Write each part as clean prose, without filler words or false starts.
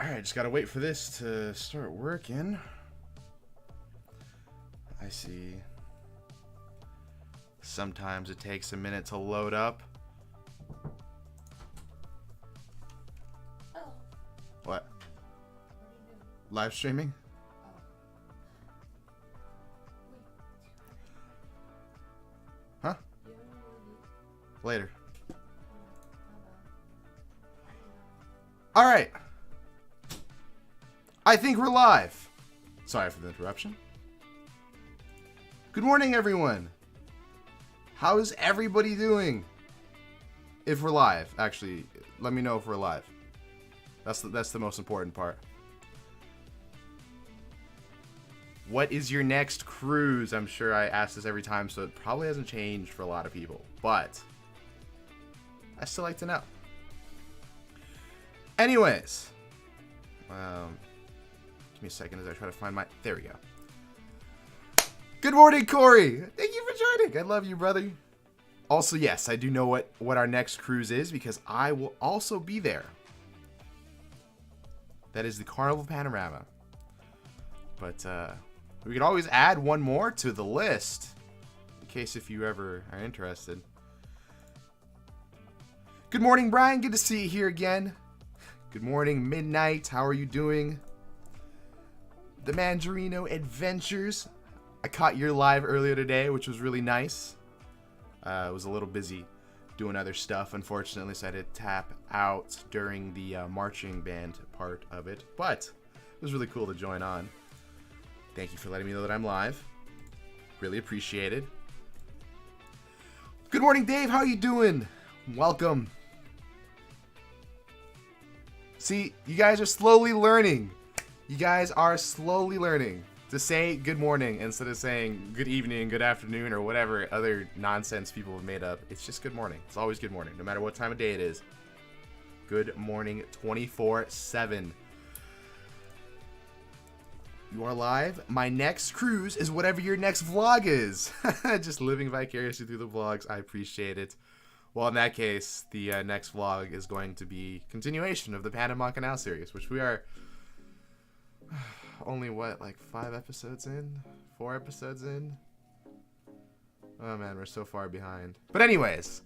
Alright, just gotta wait for this to start working. I see. Sometimes it takes a minute to load up. Oh. What? Live streaming? Huh? Later. Alright. I think we're live. Sorry for the interruption. Good morning, everyone. How is everybody doing? If we're live, actually, let me know if we're live. That's the most important part. What is your next cruise? I'm sure I ask this every time, so it probably hasn't changed for a lot of people, but I still like to know. Anyways, give me a second as I try to find my... There we go. Good morning, Corey. Thank you for joining. I love you, brother. Also, yes, I do know what our next cruise is because I will also be there. That is the Carnival Panorama. But we could always add one more to the list in case if you ever are interested. Good morning, Brian. Good to see you here again. Good morning, Midnight. How are you doing? The Mandarino Adventures. I caught your live earlier today, which was really nice. I was a little busy doing other stuff, unfortunately, so I had to tap out during the marching band part of it. But it was really cool to join on. Thank you for letting me know that I'm live. Really appreciate it. Good morning, Dave. How are you doing? Welcome. See, you guys are slowly learning. You guys are slowly learning to say good morning instead of saying good evening, good afternoon, or whatever other nonsense people have made up. It's just good morning. It's always good morning, no matter what time of day it is. Good morning 24/7. You are live. My next cruise is whatever your next vlog is. Just living vicariously through the vlogs. I appreciate it. Well, in that case, the next vlog is going to be continuation of the Panama Canal series, which we are only, what, like 5 episodes in? 4 episodes in? Oh, man, we're so far behind. But anyways,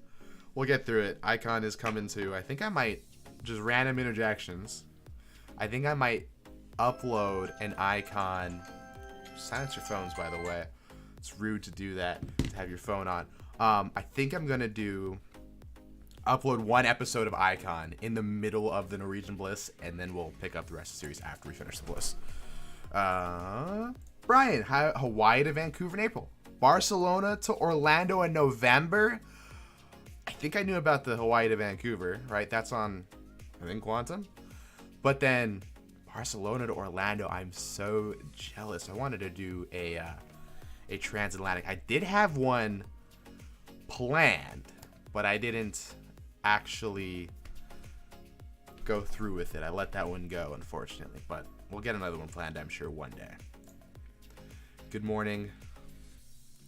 we'll get through it. Icon is coming to, I think I might, just random interjections. I think I might upload an Icon. Silence your phones, by the way. It's rude to do that, to have your phone on. I think I'm going to upload 1 episode of Icon in the middle of the Norwegian Bliss, and then we'll pick up the rest of the series after we finish the Bliss. Brian, Hawaii to Vancouver in April. Barcelona to Orlando in November. I think I knew about the Hawaii to Vancouver, right? That's on, I think, Quantum. But then Barcelona to Orlando, I'm so jealous. I wanted to do a transatlantic. I did have one planned, but I didn't actually go through with it. I let that one go, unfortunately, but we'll get another one planned, I'm sure, one day. Good morning.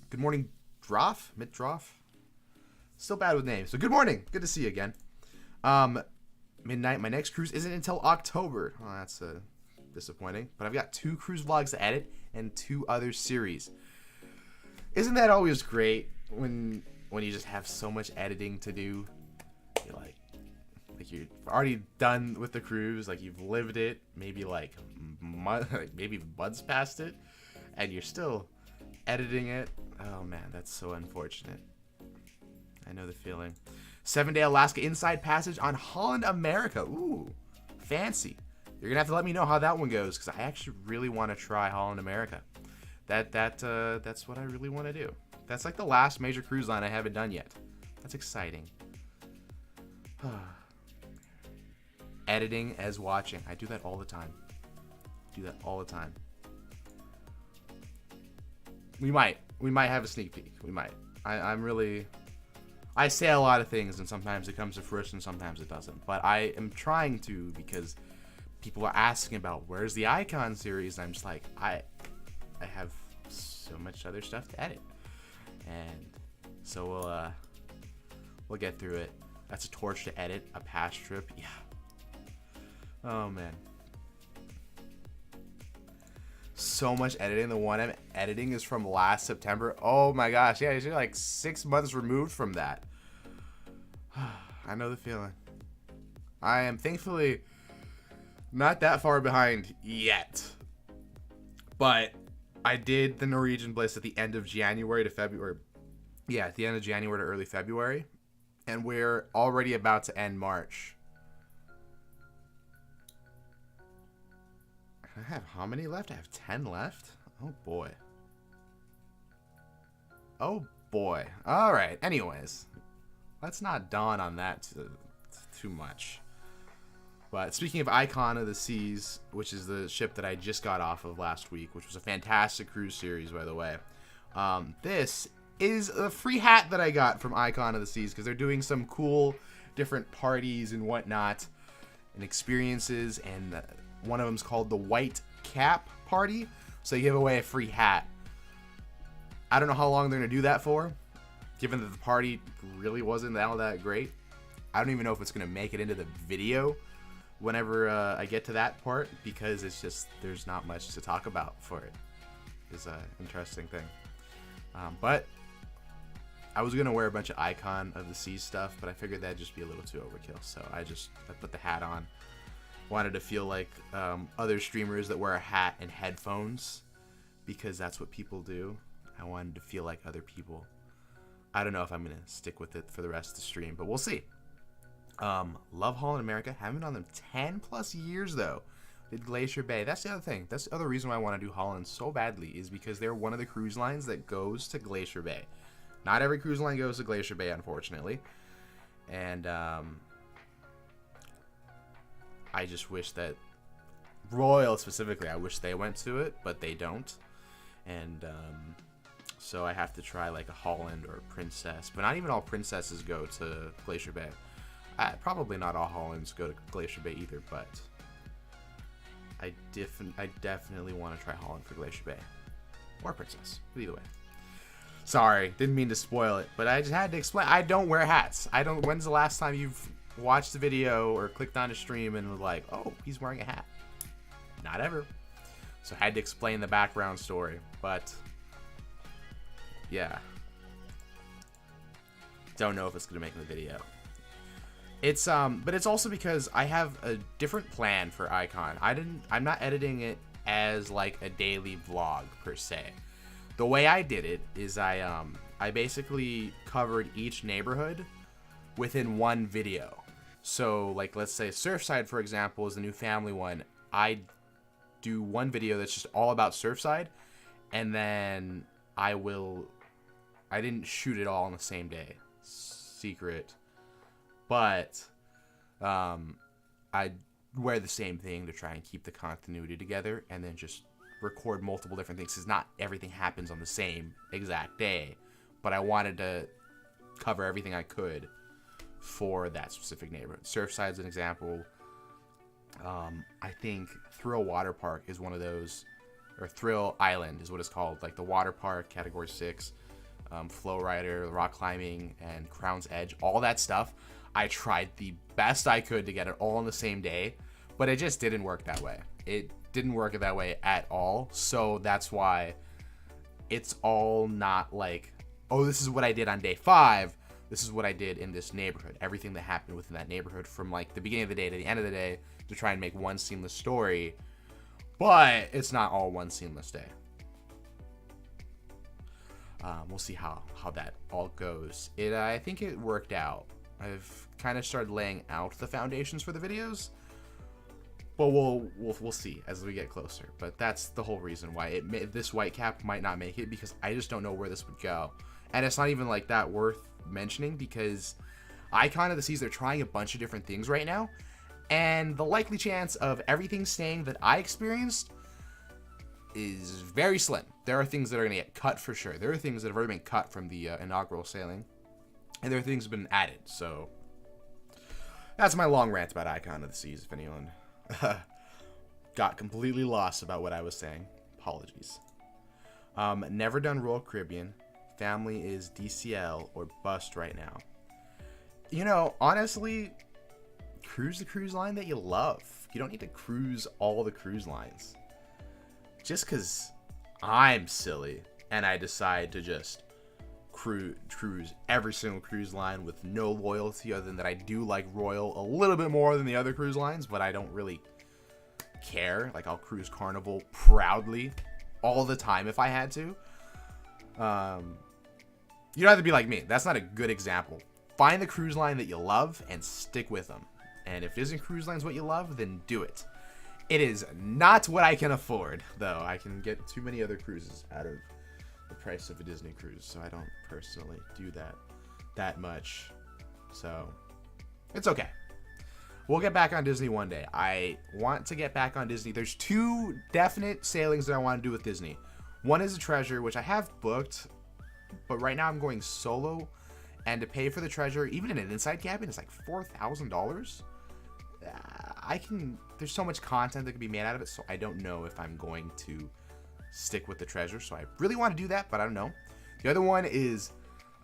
Good morning, Droff? Mid-Droff? Still bad with names. So good morning. Good to see you again. Midnight, my next cruise isn't until October. Oh, that's disappointing. But I've got 2 cruise vlogs to edit and 2 other series. Isn't that always great when you just have so much editing to do? You're like you're already done with the cruise, like you've lived it, maybe maybe months past it, and you're still editing it. Oh man, that's so unfortunate. I know the feeling. 7-day Alaska Inside Passage on Holland America. Ooh, fancy. You're gonna have to let me know how that one goes, because I actually really want to try Holland America. That's what I really want to do. That's like the last major cruise line I haven't done yet. That's exciting. Editing as watching. I do that all the time. We might have a sneak peek. We might. I say a lot of things, and sometimes it comes to fruition, sometimes it doesn't. But I am trying to, because people are asking about where's the Icon series, and I'm just like, I have so much other stuff to edit. And so we'll get through it. That's a torch to edit, a past trip. Yeah. Oh man. so much editing. The one I'm editing is from last September. Oh my gosh. Yeah, you're like 6 months removed from that. I know the feeling. I am thankfully not that far behind yet. But I did the Norwegian Bliss at the end of January to February. Yeah, at the end of January to early February. And we're already about to end March. I have how many left? I have 10 left? Oh boy. Oh boy. Alright, anyways. Let's not dawn on that too much. But speaking of Icon of the Seas, which is the ship that I just got off of last week, which was a fantastic cruise series, by the way. This is a free hat that I got from Icon of the Seas because they're doing some cool different parties and whatnot and experiences. And one of them's called the White Cap Party. So they give away a free hat. I don't know how long they're going to do that for, given that the party really wasn't all that great. I don't even know if it's going to make it into the video whenever I get to that part, because it's just, there's not much to talk about for it. It's an interesting thing. But I was going to wear a bunch of Icon of the Seas stuff, but I figured that'd just be a little too overkill. So I put the hat on. Wanted to feel like other streamers that wear a hat and headphones, because that's what people do. I wanted to feel like other people. I don't know if I'm going to stick with it for the rest of the stream, but we'll see. Love Holland America. Haven't been on them 10 plus years though. Did Glacier Bay. That's the other thing. That's the other reason why I want to do Holland so badly, is because they're one of the cruise lines that goes to Glacier Bay. Not every cruise line goes to Glacier Bay, unfortunately. And I just wish that Royal specifically, I wish they went to it, but they don't. And so I have to try like a Holland or a Princess. But not even all Princesses go to Glacier Bay. Probably not all Hollands go to Glacier Bay either, but I definitely want to try Holland for Glacier Bay. Or Princess. But either way. Sorry, didn't mean to spoil it, but I just had to explain. I don't wear hats. When's the last time you've watched the video or clicked on a stream and was like, oh, he's wearing a hat? Not ever. So I had to explain the background story, but yeah. Don't know if it's going to make the video. It's but it's also because I have a different plan for Icon. I'm not editing it as like a daily vlog per se. The way I did it is I basically covered each neighborhood within one video. So like, let's say Surfside, for example, is the new family one. I do one video that's just all about Surfside, and then I didn't shoot it all on the same day. Secret. But I wear the same thing to try and keep the continuity together, and then just record multiple different things, because not everything happens on the same exact day. But I wanted to cover everything I could for that specific neighborhood. Surfside's an example. I think Thrill Water Park is one of those, or Thrill Island is what it's called, like the water park, category 6, Flow Rider, rock climbing, and Crown's Edge, all that stuff. I tried the best I could to get it all on the same day, but it just didn't work that way. It didn't work that way at all. So that's why it's all not like, oh, this is what I did on day 5. This is what I did in this neighborhood. Everything that happened within that neighborhood from like the beginning of the day to the end of the day, to try and make one seamless story. But it's not all one seamless day. We'll see how that all goes. I think it worked out. I've kind of started laying out the foundations for the videos, but we'll see as we get closer. But that's the whole reason why this white cap might not make it, because I just don't know where this would go. And it's not even like that worth mentioning, because Icon of the Seas, they're trying a bunch of different things right now, and the likely chance of everything staying that I experienced is very slim. There are things that are going to get cut for sure. There are things that have already been cut from the inaugural sailing, and there are things that have been added. So that's my long rant about Icon of the Seas. If anyone got completely lost about what I was saying, apologies. Never done Royal Caribbean. Family is DCL or bust right now. You know, honestly, cruise the cruise line that you love. You don't need to cruise all the cruise lines. just because I'm silly and I decide to just cruise every single cruise line with no loyalty other than that I do like Royal a little bit more than the other cruise lines, but I don't really care. Like, I'll cruise Carnival proudly all the time if I had to. You don't have to be like me. That's not a good example. Find the cruise line that you love and stick with them. And if Disney Cruise Line is what you love, then do it. It is not what I can afford, though. I can get too many other cruises out of the price of a Disney cruise, so I don't personally do that much. So it's okay. We'll get back on Disney one day. I want to get back on Disney. There's 2 definite sailings that I want to do with Disney. One is a Treasure, which I have booked, but right now I'm going solo, and to pay for the Treasure, even in an inside cabin, is like $4,000. There's so much content that can be made out of it, so I don't know if I'm going to stick with the Treasure. So I really want to do that, but I don't know. The other one is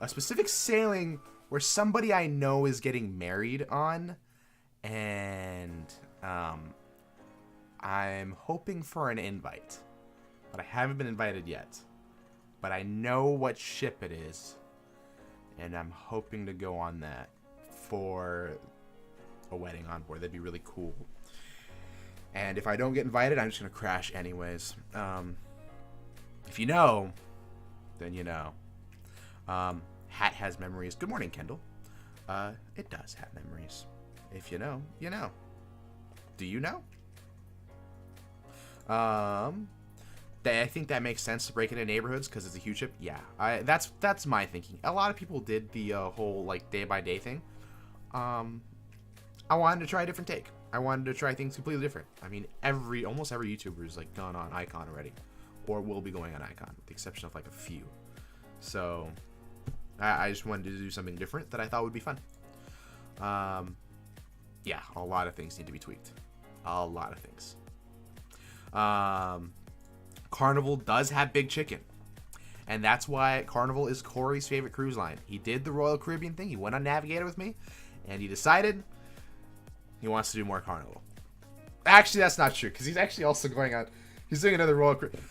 a specific sailing where somebody I know is getting married on, and I'm hoping for an invite, but I haven't been invited yet. But I know what ship it is, and I'm hoping to go on that for a wedding on board. That'd be really cool. And if I don't get invited, I'm just gonna crash anyways. If you know, then you know. Hat has memories. Good morning, Kendall. It does have memories. If you know, you know. Do you know? I think that makes sense to break into neighborhoods because it's a huge ship. Yeah, that's my thinking. A lot of people did the whole like day by day thing. I wanted to try a different take. I wanted to try things completely different. I mean, almost every YouTuber is like gone on Icon already, or will be going on Icon, with the exception of like a few. So I just wanted to do something different that I thought would be fun. Yeah, a lot of things need to be tweaked. A lot of things. Carnival does have Big Chicken. And that's why Carnival is Corey's favorite cruise line. He did the Royal Caribbean thing. He went on Navigator with me. And he decided he wants to do more Carnival. Actually, that's not true. Because he's actually also going on... He's doing another Royal Caribbean.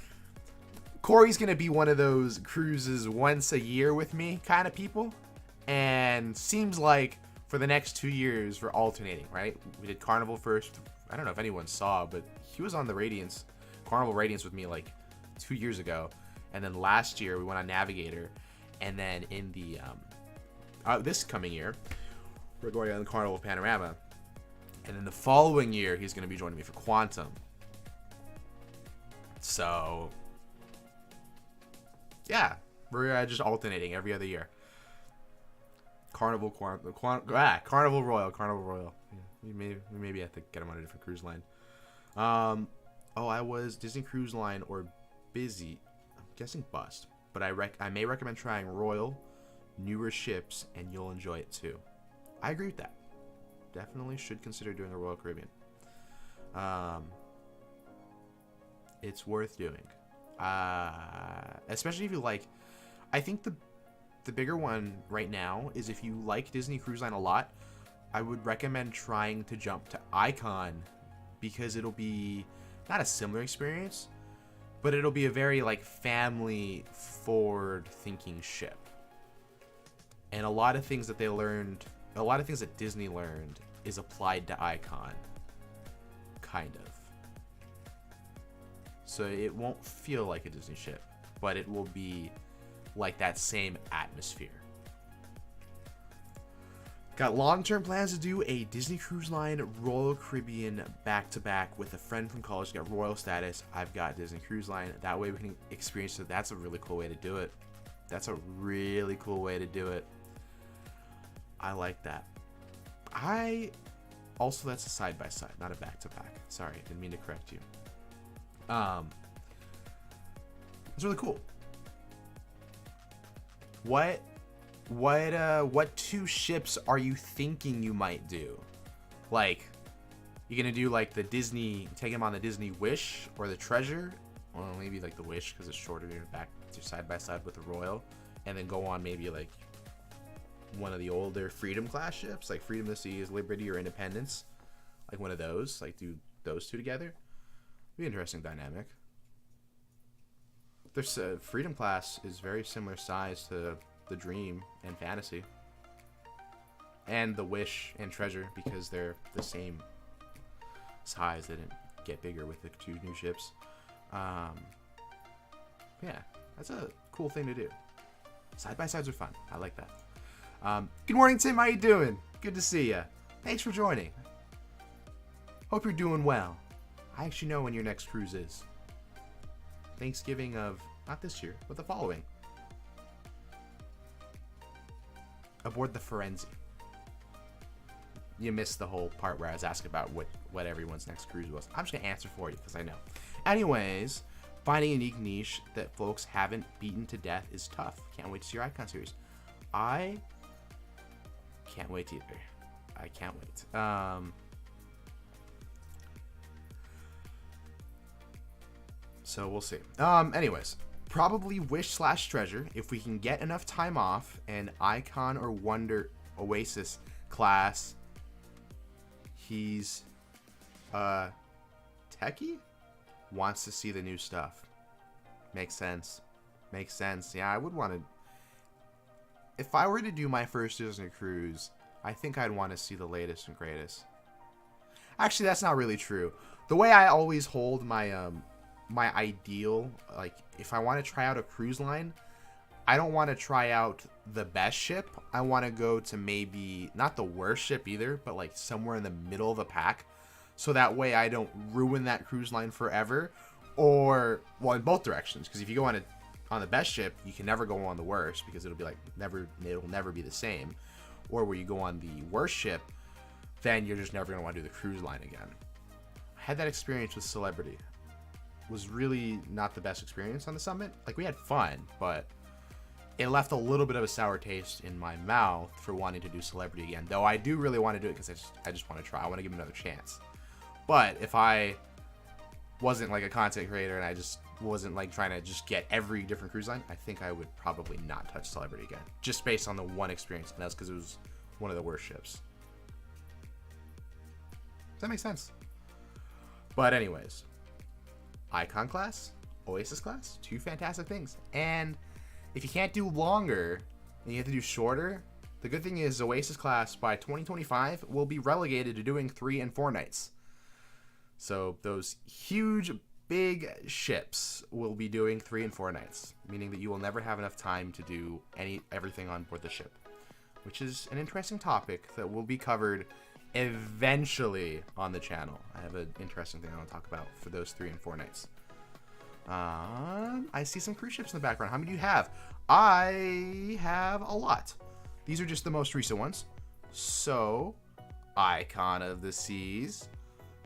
Corey's going to be one of those cruises once a year with me kind of people. And seems like for the next 2 years, we're alternating, right? We did Carnival first. I don't know if anyone saw, but he was on the Carnival Radiance with me like 2 years ago. And then last year we went on Navigator. And then in the this coming year, we're going on the Carnival Panorama. And then the following year, he's going to be joining me for Quantum. So, yeah, we're just alternating every other year. Carnival Royal. Yeah, we maybe have to get him on a different cruise line. I was Disney Cruise Line or Busy. I'm guessing bust. But I may recommend trying Royal, newer ships, and you'll enjoy it too. I agree with that. Definitely should consider doing a Royal Caribbean. It's worth doing. Especially if you like... I think the bigger one right now is if you like Disney Cruise Line a lot, I would recommend trying to jump to Icon because it'll be not a similar experience, but it'll be a very like family forward thinking ship. And a lot of things that Disney learned is applied to Icon. Kind of. So it won't feel like a Disney ship, but it will be like that same atmosphere. Got long-term plans to do a Disney Cruise Line Royal Caribbean back-to-back with a friend from college. Got Royal status. I've got Disney Cruise Line. That way we can experience it. That's a really cool way to do it. That's a really cool way to do it. I like that. That's a side-by-side, not a back-to-back. Sorry, didn't mean to correct you. It's really cool. What 2 ships are you thinking you might do? Like, you gonna do like the Disney, take him on the Disney Wish or the Treasure? Well, maybe like the Wish because it's shorter to back to side by side with the Royal, and then go on maybe like one of the older Freedom class ships, like Freedom of the Seas, Liberty, or Independence, like one of those. Like do those 2 together. Be an interesting dynamic. There's Freedom class is very similar size to the Dream and Fantasy, and the Wish and Treasure, because they're the same size. They didn't get bigger with the 2 new ships. Yeah, that's a cool thing to do. Side by sides are fun. I like that. Good morning, Tim. How you doing? Good to see you. Thanks for joining. Hope you're doing well. I actually know when your next cruise is. Thanksgiving of, not this year, but the following. Aboard the Firenze. You missed the whole part where I was asking about what everyone's next cruise was. I'm just going to answer for you because I know. Anyways, finding a unique niche that folks haven't beaten to death is tough. Can't wait to see your Icon series. I can't wait either. I can't wait. So we'll see. Anyways, probably Wish/Treasure if we can get enough time off, and Icon or Wonder Oasis class. He's techie, wants to see the new stuff. Makes sense. Makes sense. Yeah, I would want to. If I were to do my first Disney cruise, I think I'd want to see the latest and greatest. Actually, that's not really true. The way I always hold my my ideal, like if I want to try out a cruise line, I don't want to try out the best ship. I want to go to maybe not the worst ship either, but like somewhere in the middle of the pack, so that way I don't ruin that cruise line forever. Or, well, in both directions, because if you go on the best ship, you can never go on the worst, because it'll be like it'll never be the same. Or where you go on the worst ship, then you're just never going to want to do the cruise line again. I had that experience with Celebrity. It was really not the best experience on the Summit. Like, we had fun, but it left a little bit of a sour taste in my mouth for wanting to do Celebrity again. Though I do really want to do it because I just want to try. I want to give it another chance. But if I wasn't like a content creator and I just wasn't like trying to just get every different cruise line, I think I would probably not touch Celebrity again, just based on the one experience, and that's because it was one of the worst ships. Does that make sense? But anyways, Icon class, Oasis class, 2 fantastic things. And if you can't do longer and you have to do shorter, the good thing is Oasis class by 2025 will be relegated to doing 3 and 4 nights. So those huge, big ships will be doing 3 and 4 nights, meaning that you will never have enough time to do everything on board the ship, which is an interesting topic that will be covered eventually on the channel. I have an interesting thing I want to talk about for those 3 and 4 nights. I see some cruise ships in the background. How many do you have? I have a lot. These are just the most recent ones. So, Icon of the Seas.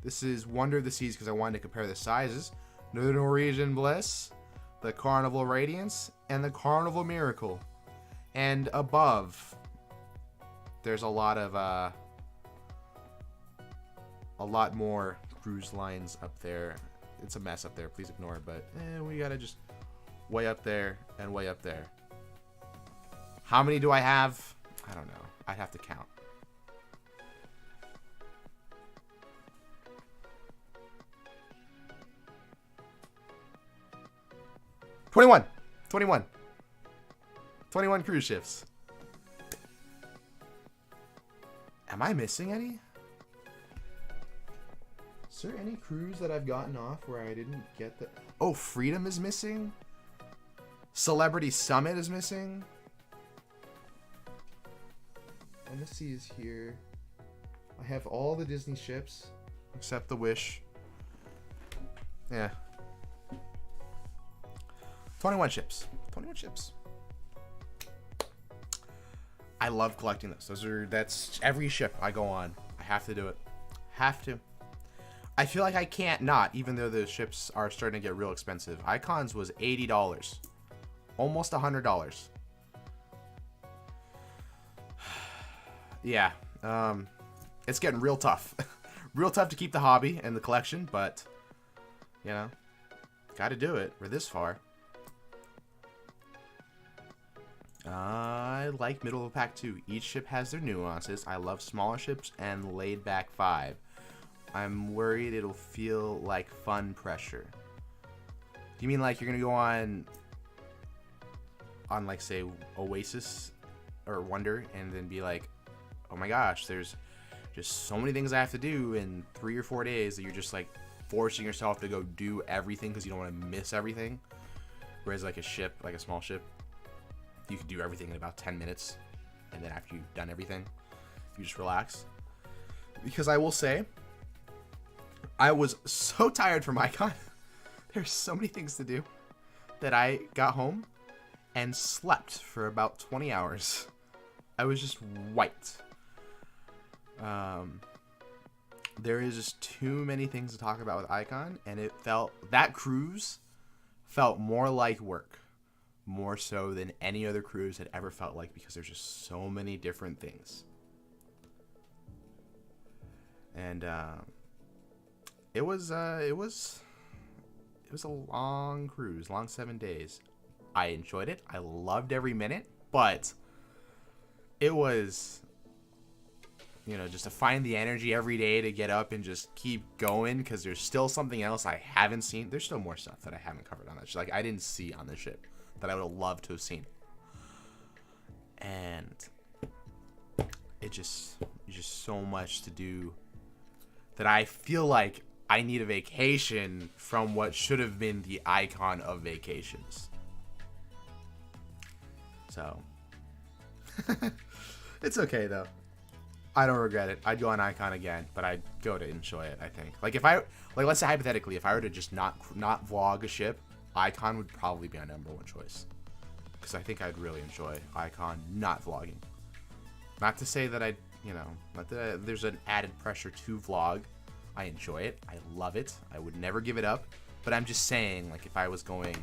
This is Wonder of the Seas because I wanted to compare the sizes. The Norwegian Bliss, the Carnival Radiance, and the Carnival Miracle. And above, there's a lot more cruise lines up there. It's a mess up there. Please ignore it, but we gotta just way up there and way up there. How many do I have? I don't know. I'd have to count. Twenty-one cruise ships. Am I missing any? Is there any cruise that I've gotten off where I didn't get the... Oh, Freedom is missing. Celebrity Summit is missing. Embassy is here. I have all the Disney ships except the Wish. Yeah. 21 ships. 21 ships. I love collecting those. That's every ship I go on. I have to do it. Have to. I feel like I can't not, even though the ships are starting to get real expensive. Icons was $80. Almost $100. Yeah. It's getting real tough. Real tough to keep the hobby and the collection, but, you know, gotta do it. We're this far. I like middle of the pack too. Each ship has their nuances. I love smaller ships and laid back vibe. I'm worried it'll feel like fun pressure. Do you mean like you're gonna go on on like say Oasis or Wonder and then be like, oh my gosh, there's just so many things I have to do in 3 or 4 days that you're just like forcing yourself to go do everything because you don't want to miss everything. Whereas like a ship, like a small ship, you could do everything in about 10 minutes. And then after you've done everything, you just relax. Because I will say, I was so tired from Icon. There's so many things to do that I got home and slept for about 20 hours. I was just wiped. There is just too many things to talk about with Icon, and that cruise felt more like work, more so than any other cruise had ever felt like, because there's just so many different things. And it was a long cruise, long 7 days. I enjoyed it. I loved every minute, but it was, just to find the energy every day to get up and just keep going, because there's still something else I haven't seen. There's still more stuff that I haven't covered on that ship. Like, I didn't see on the ship that I would have loved to have seen. And it's just so much to do that I feel like I need a vacation from what should have been the Icon of vacations. So, it's okay though. I don't regret it. I'd go on Icon again, but I'd go to enjoy it, I think. Like, let's say hypothetically, if I were to just not vlog a ship, Icon would probably be my number one choice. Because I think I'd really enjoy Icon not vlogging. Not to say that there's an added pressure to vlog. I enjoy it. I love it. I would never give it up. But I'm just saying, like, if I was going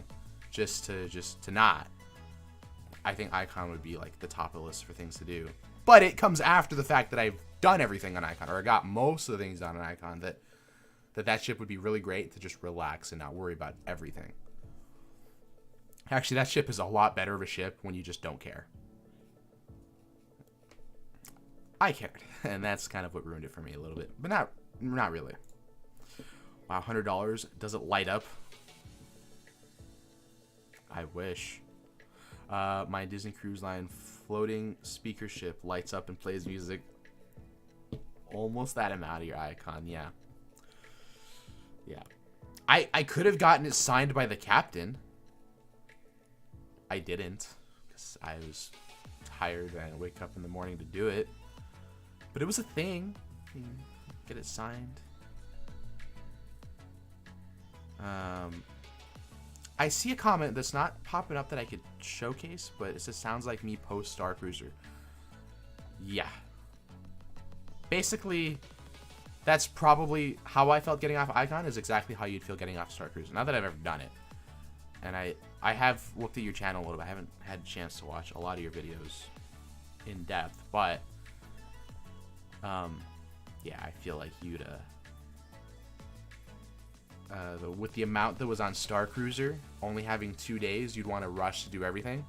just to not, I think Icon would be like the top of the list for things to do. But it comes after the fact that I've done everything on Icon, or I got most of the things done on Icon, that ship would be really great to just relax and not worry about everything. Actually, that ship is a lot better of a ship when you just don't care. I cared, and that's kind of what ruined it for me a little bit, but not really. Wow, $100. Does it light up? I wish. My Disney Cruise Line floating speaker ship lights up and plays music. Almost that amount of your Icon, yeah. Yeah. I could have gotten it signed by the captain. I didn't, because I was tired and I wake up in the morning to do it. But it was a thing. You can get it signed. I see a comment that's not popping up that I could showcase, but it says, sounds like me post Star Cruiser. Yeah. Basically, that's probably how I felt getting off Icon, is exactly how you'd feel getting off Star Cruiser. Not that I've ever done it. And I have looked at your channel a little bit. I haven't had a chance to watch a lot of your videos in depth, but yeah, I feel like you'd with the amount that was on Star Cruiser, only having 2 days, you'd want to rush to do everything.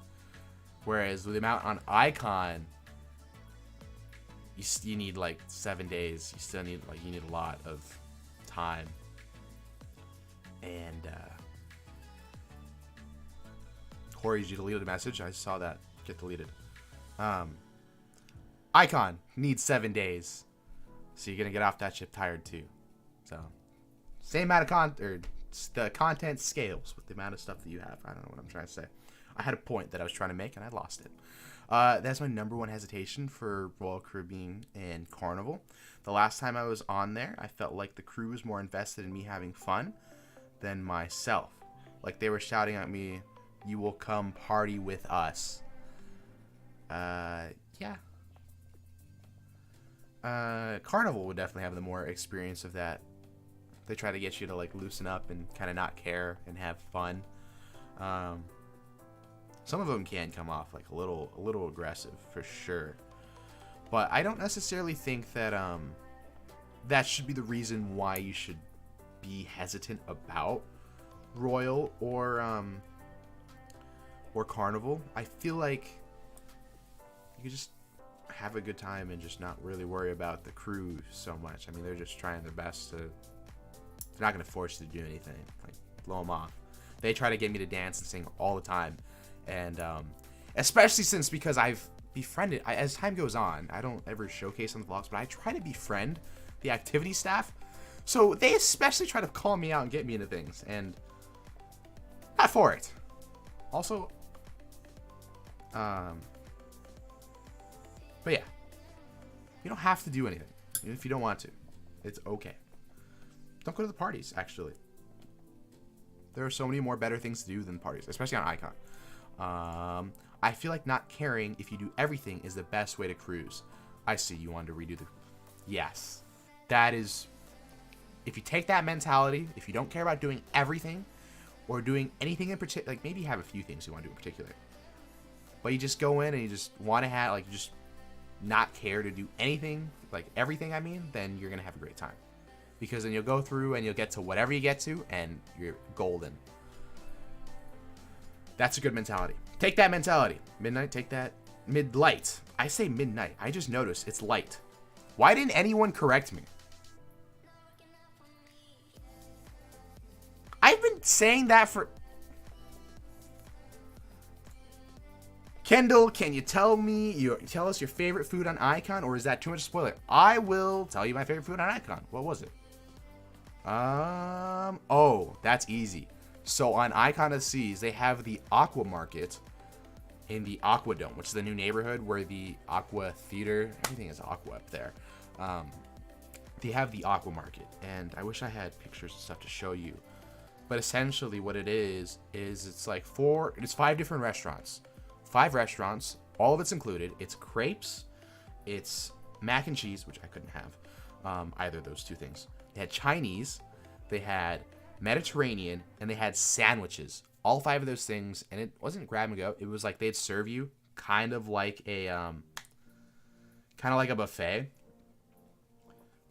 Whereas with the amount on Icon, you need like 7 days. You still need you need a lot of time. And Corey, did you delete the message? I saw that get deleted. Icon needs 7 days, so you're gonna get off that ship tired too. So same amount of the content scales with the amount of stuff that you have. I don't know what I'm trying to say. I had a point that I was trying to make and I lost it. That's my number one hesitation for Royal Caribbean and Carnival. The last time I was on there, I felt like the crew was more invested in me having fun than myself. Like, they were shouting at me, "You will come party with us." Yeah. Carnival would definitely have the more experience of that. They try to get you to like loosen up and kind of not care and have fun. Some of them can come off like a little aggressive for sure, but I don't necessarily think that that should be the reason why you should be hesitant about Royal or Carnival. I feel like you could just have a good time and just not really worry about the crew so much. I mean, they're just trying their best to. They're not going to force you to do anything. Like, blow them off. They try to get me to dance and sing all the time. And Especially since because I've befriended, as time goes on, I don't ever showcase on the vlogs, but I try to befriend the activity staff. So they especially try to call me out and get me into things, and not for it. Also, but yeah, you don't have to do anything, even if you don't want to. It's okay. Don't go to the parties, actually. There are so many more better things to do than parties, especially on Icon. I feel like not caring if you do everything is the best way to cruise. I see you wanted to redo the... Yes. That is... If you take that mentality, if you don't care about doing everything, or doing anything in particular, like maybe you have a few things you want to do in particular, but you just go in and you just want to have, like, just not care to do anything, like everything, I mean, then you're going to have a great time. Because then you'll go through and you'll get to whatever you get to, and you're golden. That's a good mentality. Take that mentality. Midnight, take that. Mid-light. I say midnight. I just noticed it's light. Why didn't anyone correct me? I've been saying that for... Kendall, can you tell us your favorite food on Icon, or is that too much spoiler? I will tell you my favorite food on Icon. What was it? Oh, that's easy. So on Icon of Seas, they have the Aqua Market in the Aqua Dome, which is the new neighborhood where the Aqua Theater, everything is Aqua up there. They have the Aqua Market, and I wish I had pictures and stuff to show you. But essentially what it is it's like it's 5 different restaurants. 5 restaurants, all of it's included. It's crepes, it's mac and cheese, which I couldn't have, either of those 2 things. They had Chinese, they had Mediterranean, and they had sandwiches. All 5 of those things, and it wasn't grab and go. It was like they'd serve you kind of like a buffet,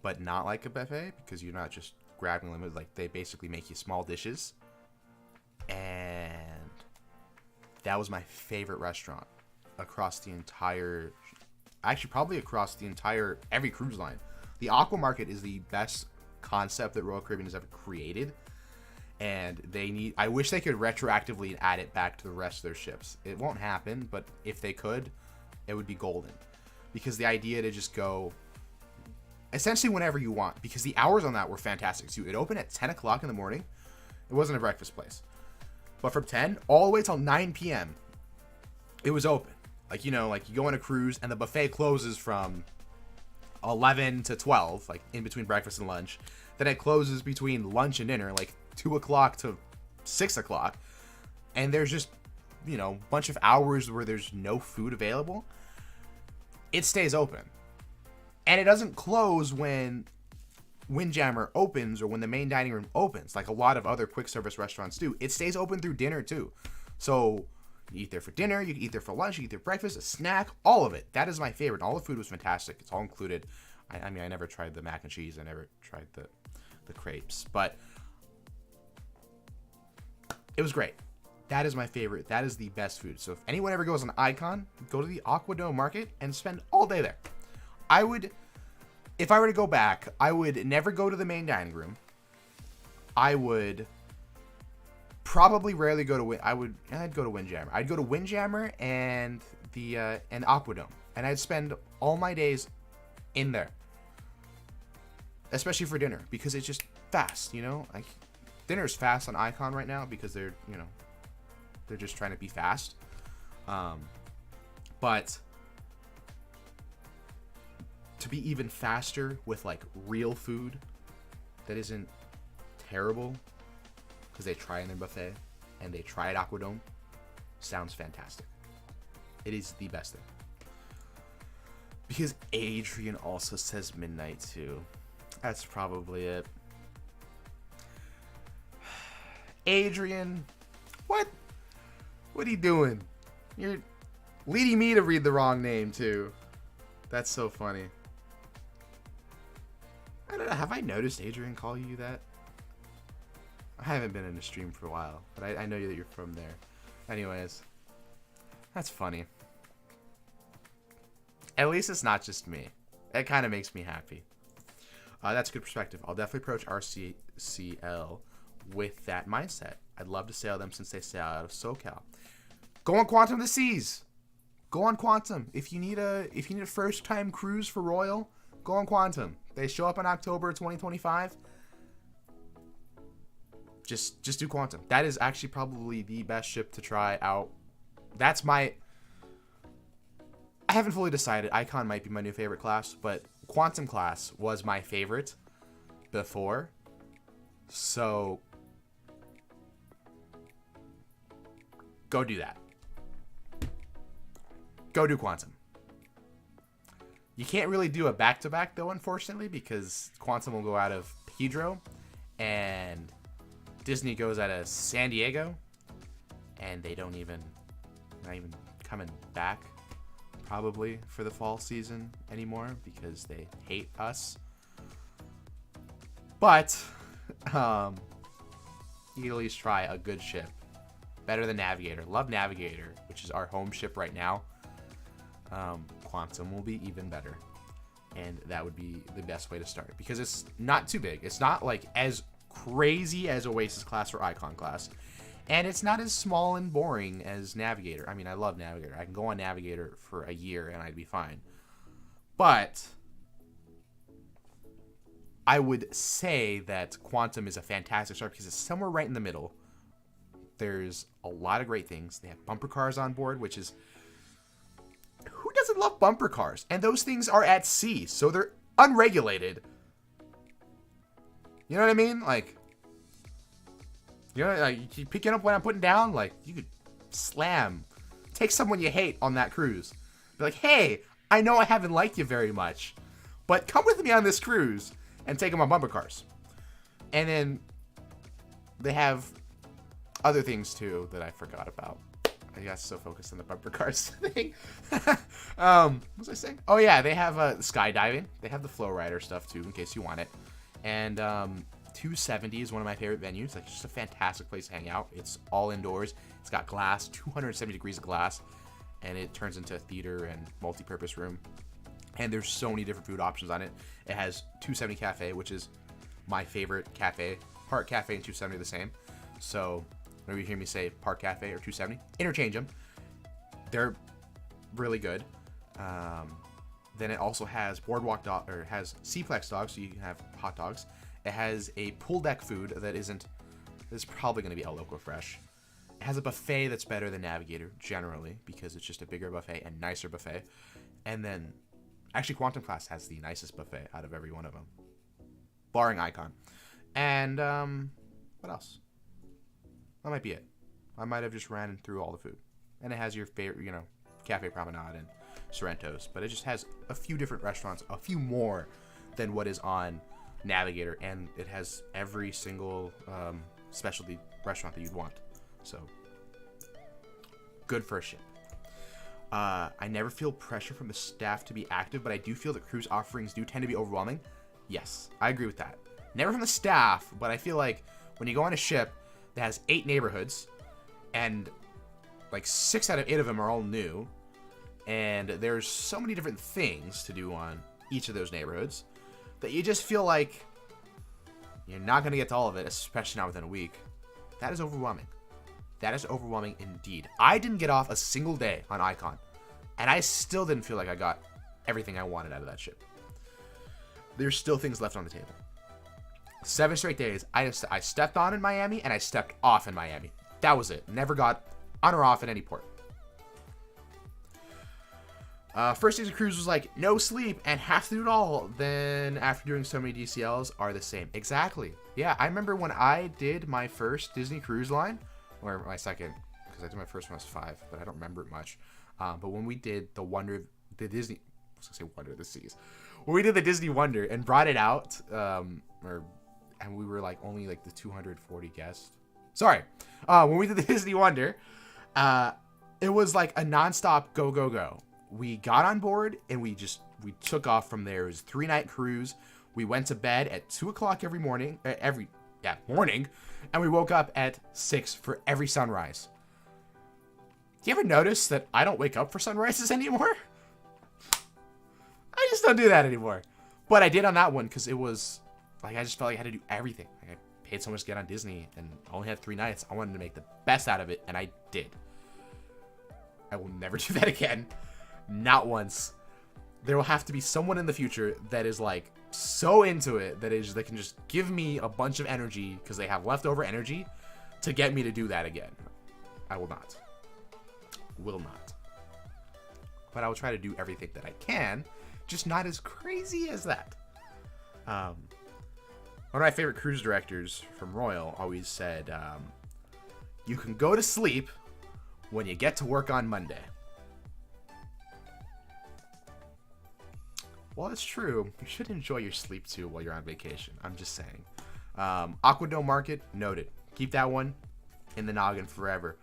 but not like a buffet because you're not just grabbing them. Like they basically make you small dishes, and that was my favorite restaurant across the entire, actually probably across the entire every cruise line. The Aqua Market is the best concept that Royal Caribbean has ever created. And I wish they could retroactively add it back to the rest of their ships. It won't happen, but if they could, it would be golden. Because the idea to just go essentially whenever you want, because the hours on that were fantastic too. It opened at 10 o'clock in the morning. It wasn't a breakfast place. But from 10 all the way till 9 p.m., it was open. Like, you know, like you go on a cruise and the buffet closes from 11 to 12, like in between breakfast and lunch. Then it closes between lunch and dinner, like 2 o'clock to 6 o'clock. And there's just, you know, a bunch of hours where there's no food available. It stays open. And it doesn't close when Windjammer opens or when the main dining room opens, like a lot of other quick service restaurants do. It stays open through dinner too. So you eat there for dinner, you can eat there for lunch, you eat there for breakfast, a snack, all of it. That is my favorite. All the food was fantastic. It's all included. I mean, I never tried the mac and cheese. I never tried the crepes, but it was great. That is my favorite. That is the best food. So if anyone ever goes on Icon, go to the Aqua Dome Market and spend all day there. If I were to go back, I would never go to the main dining room. I would probably rarely go to I'd go to Windjammer. I'd go to Windjammer and Aqua Dome, and I'd spend all my days in there, especially for dinner, because it's just fast. You know, like dinner's fast on Icon right now because they're just trying to be fast. But to be even faster with like real food that isn't terrible, because they try in their buffet and they try at Aqua Dome, sounds fantastic. It is the best thing. Because Adrian also says midnight too. That's probably it. Adrian, what are you doing? You're leading me to read the wrong name too. That's so funny. I don't know. Have I noticed Adrian call you that? I haven't been in a stream for a while, but I know that you're from there. Anyways, that's funny. At least it's not just me. It kind of makes me happy. That's a good perspective. I'll definitely approach RCCL with that mindset. I'd love to sail them since they sail out of SoCal. Go on Quantum of the Seas. go on Quantum. If you need a first time cruise for Royal, go on Quantum. They show up in October 2025. Just do Quantum. That is actually probably the best ship to try out. That's my... I haven't fully decided. Icon might be my new favorite class, but Quantum class was my favorite before. So go do that. Go do Quantum. You can't really do a back-to-back, though, unfortunately, because Quantum will go out of Pedro, and Disney goes out of San Diego, and they not even coming back, probably, for the fall season anymore, because they hate us. But, you can at least try a good ship. Better than Navigator. Love Navigator, which is our home ship right now. Quantum will be even better, and that would be the best way to start, because it's not too big. It's not like as crazy as Oasis class or Icon class, and it's not as small and boring as Navigator. I mean, I love Navigator. I can go on Navigator for a year and I'd be fine, but I would say that Quantum is a fantastic start because it's somewhere right in the middle. There's a lot of great things. They have bumper cars on board, which is... who doesn't love bumper cars? And those things are at sea, so they're unregulated. You know what I mean? Like, you know, like, you picking up what I'm putting down, like, you could slam, take someone you hate on that cruise. Be like, hey, I know I haven't liked you very much, but come with me on this cruise and take them on bumper cars. And then they have other things too that I forgot about. I got so focused on the bumper cars thing. What was I saying? Oh yeah, they have skydiving. They have the flow rider stuff too, in case you want it. And 270 is one of my favorite venues. Like, it's just a fantastic place to hang out. It's all indoors. It's got glass, 270 degrees of glass, and it turns into a theater and multi-purpose room. And there's so many different food options on it. It has 270 Cafe, which is my favorite cafe. Park Cafe and 270 are the same. So whenever you hear me say Park Cafe or 270, interchange them. They're really good. Then it also has boardwalk dog, or has Seaplex dogs, so you can have hot dogs. It has a pool deck food that is probably going to be El Loco Fresh. It has a buffet that's better than Navigator generally, because it's just a bigger buffet and nicer buffet. And then actually Quantum class has the nicest buffet out of every one of them, barring Icon. And what else? That might be it. I might have just ran through all the food. And it has your favorite, you know, Cafe Promenade and Sorrento's, but it just has a few different restaurants, a few more than what is on Navigator, and it has every single specialty restaurant that you'd want. So good for a ship. I never feel pressure from the staff to be active, but I do feel that cruise offerings do tend to be overwhelming. Yes, I agree with that. Never from the staff, but I feel like when you go on a ship that has 8 neighborhoods, and like 6 out of 8 of them are all new, and there's so many different things to do on each of those neighborhoods that you just feel like you're not going to get to all of it, especially not within a week. That is overwhelming. That is overwhelming indeed. I didn't get off a single day on Icon, and I still didn't feel like I got everything I wanted out of that ship. There's still things left on the table. 7 straight days, I stepped on in Miami, and I stepped off in Miami. That was it. Never got on or off at any port. First days of cruise was like no sleep and have to do it all. Then after doing so many DCLs are the same. Exactly. Yeah, I remember when I did my first Disney Cruise Line, or my second, because I did my first one when I was 5, but I don't remember it much. But when we did the Disney, I was gonna say Wonder of the Seas. When we did the Disney Wonder and brought it out, and we were like only like the 240 guests. Sorry, when we did the Disney Wonder, it was like a nonstop go go go. We got on board and we took off from there. It was a 3-night cruise. We went to bed at 2 o'clock every morning, morning, and we woke up at 6 for every sunrise. Do you ever notice that I don't wake up for sunrises anymore? I just don't do that anymore. But I did on that one because it was like I just felt like I had to do everything. Like, I paid so much to get on Disney and only had 3 nights. I wanted to make the best out of it, and I did. I will never do that again. Not once. There will have to be someone in the future that is like so into it that can just give me a bunch of energy because they have leftover energy to get me to do that again. I will not. Will not. But I will try to do everything that I can, just not as crazy as that. One of my favorite cruise directors from Royal always said, you can go to sleep when you get to work on Monday. Well, it's true. You should enjoy your sleep too while you're on vacation. I'm just saying. Aquadome Market, noted. Keep that one in the noggin forever.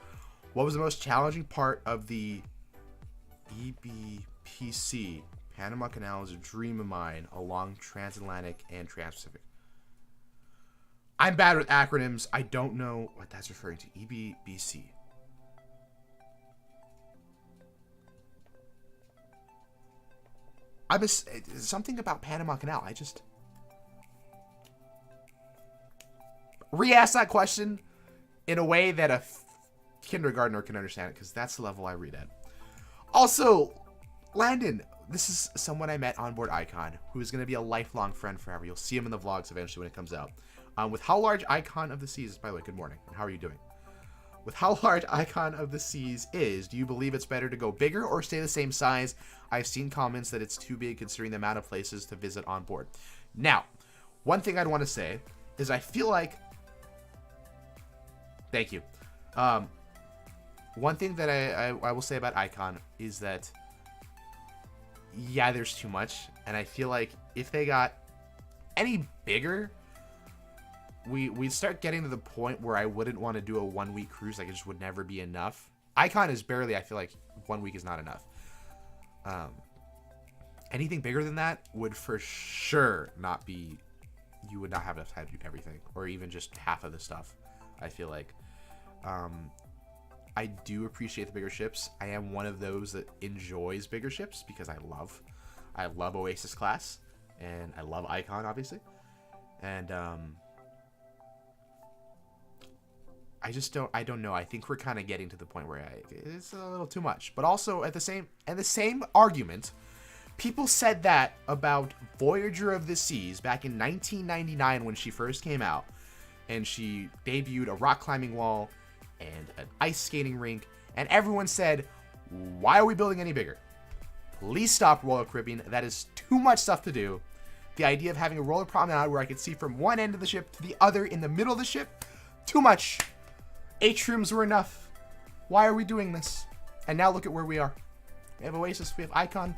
What was the most challenging part of the EBPC? Panama Canal is a dream of mine along transatlantic and transpacific. I'm bad with acronyms. I don't know what that's referring to. EBBC. Something about Panama Canal. I just re-ask that question in a way that a kindergartner can understand it, because that's the level I read at. Also, Landon, this is someone I met on board Icon who is going to be a lifelong friend forever. You'll see him in the vlogs eventually when it comes out. With how large Icon of the Seas, by the way, good morning. How are you doing? With how large Icon of the Seas is, do you believe it's better to go bigger or stay the same size? I've seen comments that it's too big considering the amount of places to visit on board. Now, one thing I'd want to say is I feel like... Thank you. One thing that I will say about Icon is that, yeah, there's too much. And I feel like if they got any bigger... We'd start getting to the point where I wouldn't want to do a 1 week cruise. Like, it just would never be enough. Icon is barely, I feel like 1 week is not enough. Anything bigger than that would for sure not be, you would not have enough time to do everything, or even just half of the stuff. I feel like, I do appreciate the bigger ships. I am one of those that enjoys bigger ships because I love Oasis class, and I love Icon, obviously. And, I don't know. I think we're kind of getting to the point where it's a little too much. But also at the same argument, people said that about Voyager of the Seas back in 1999 when she first came out, and she debuted a rock climbing wall and an ice skating rink, and everyone said, "Why are we building any bigger? Please stop, Royal Caribbean. That is too much stuff to do." The idea of having a roller promenade where I could see from one end of the ship to the other in the middle of the ship, too much. Atriums were enough. Why are we doing this? And now look at where we are. We have Oasis, we have Icon,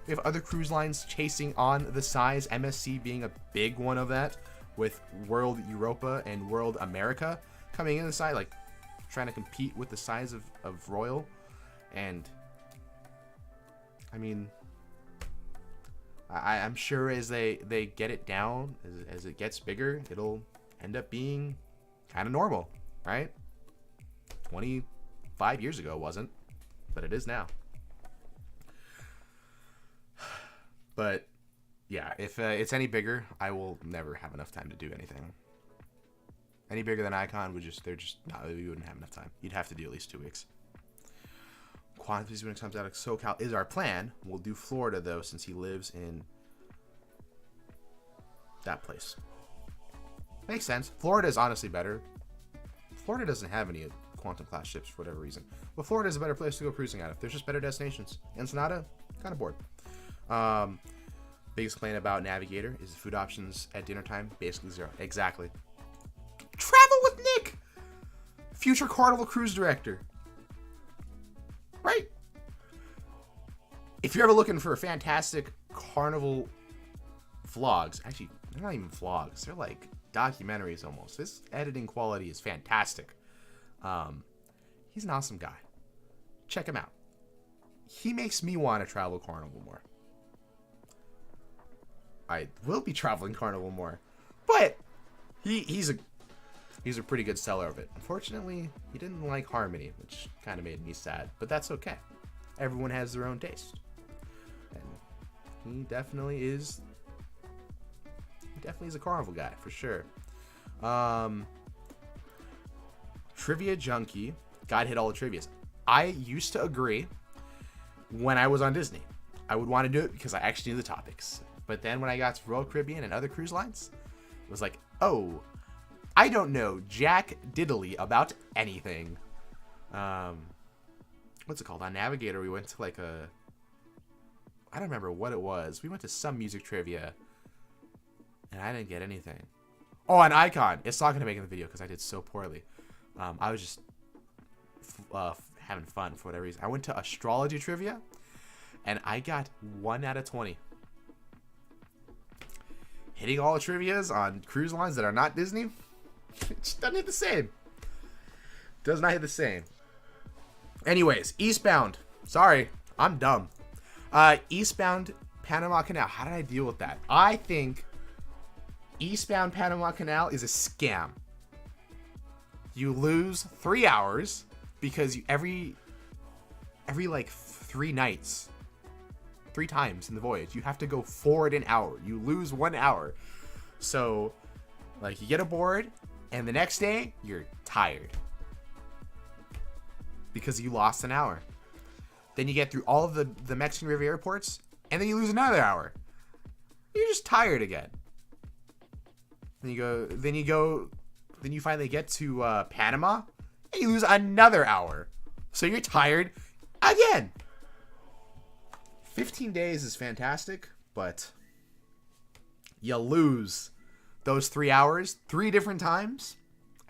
we have other cruise lines chasing on the size, MSC being a big one of that, with World Europa and World America coming in the side, like trying to compete with the size of Royal. And I mean, I'm sure as they get it down, as it gets bigger, it'll end up being kind of normal, right? 25 years ago it wasn't, but it is now. But yeah, if it's any bigger, I will never have enough time to do anything. Any bigger than Icon we wouldn't have enough time. You'd have to do at least 2 weeks. Quantities when it comes out of SoCal is our plan. We'll do Florida though, since he lives in that place. Makes sense. Florida is honestly better. Florida doesn't have any Quantum class ships for whatever reason. But Florida is a better place to go cruising out of. There's just better destinations. Ensenada, kind of bored. Biggest complaint about Navigator is the food options at dinner time, basically zero. Exactly. Travel with Nick! Future Carnival cruise director. Right? If you're ever looking for fantastic Carnival vlogs, actually, they're not even vlogs. They're like documentaries almost. This editing quality is fantastic. He's an awesome guy. Check him out. He makes me want to travel Carnival more. I will be traveling Carnival more, but he's a pretty good seller of it. Unfortunately, he didn't like Harmony, which kind of made me sad, but that's okay. Everyone has their own taste, and he definitely is a Carnival guy for sure. Trivia Junkie. God hit all the trivias. I used to agree when I was on Disney. I would want to do it because I actually knew the topics. But then when I got to Royal Caribbean and other cruise lines, it was like, oh, I don't know jack diddly about anything. What's it called? On Navigator, we went to like I don't remember what it was. We went to some music trivia, and I didn't get anything. Oh, on Icon. It's not going to make it in the video because I did so poorly. I was just having fun for whatever reason. I went to astrology trivia, and I got 1 out of 20. Hitting all the trivias on cruise lines that are not Disney, it just doesn't hit the same. Does not hit the same. Anyways, eastbound. Sorry, I'm dumb. Eastbound Panama Canal. How did I deal with that? I think eastbound Panama Canal is a scam. You lose 3 hours because every like 3 nights, 3 times in the voyage, you have to go forward an hour. You lose 1 hour. So, like, you get aboard, and the next day, you're tired because you lost an hour. Then you get through all of the Mexican River airports, and then you lose another hour. You're just tired again. Then you finally get to Panama, and you lose another hour. So you're tired again. 15 days is fantastic, but you lose those 3 hours 3 different times.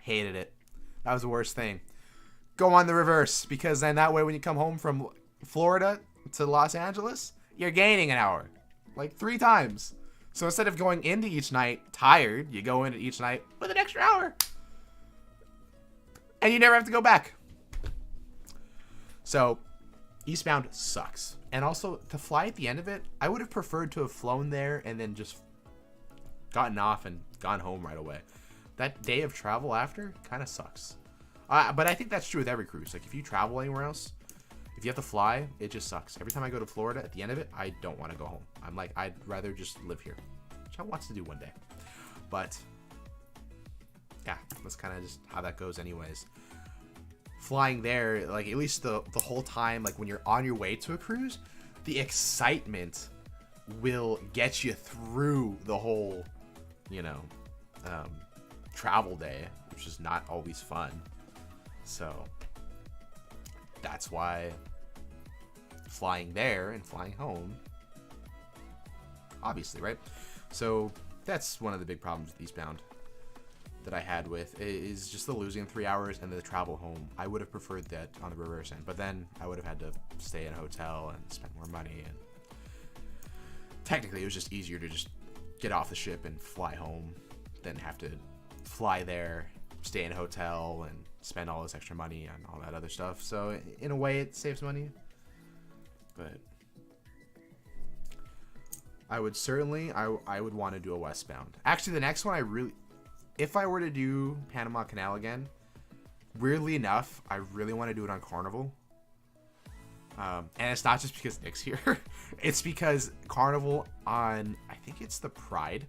Hated it. That was the worst thing. Go on the reverse, because then that way when you come home from Florida to Los Angeles, you're gaining an hour. Like 3 times. So instead of going into each night tired, you go into each night with an extra hour. And you never have to go back. So, eastbound sucks. And also, to fly at the end of it, I would have preferred to have flown there and then just gotten off and gone home right away. That day of travel after kind of sucks. But I think that's true with every cruise. Like, if you travel anywhere else, if you have to fly, it just sucks. Every time I go to Florida, at the end of it, I don't want to go home. I'm like, I'd rather just live here, which I want to do one day. But, yeah, that's kind of just how that goes anyways. Flying there, like, at least the whole time, like, when you're on your way to a cruise, the excitement will get you through the whole, travel day, which is not always fun. So that's why flying there and flying home, obviously, right? So that's one of the big problems with eastbound that I had with is just the losing 3 hours and the travel home. I would have preferred that on the reverse end, but then I would have had to stay in a hotel and spend more money, and technically it was just easier to just get off the ship and fly home than have to fly there, stay in a hotel, and spend all this extra money on all that other stuff. So in a way it saves money, but I would certainly I would want to do a westbound. Actually, the next one if I were to do Panama Canal again, weirdly enough, I really want to do it on Carnival. And it's not just because Nick's here. It's because Carnival on, I think it's the Pride,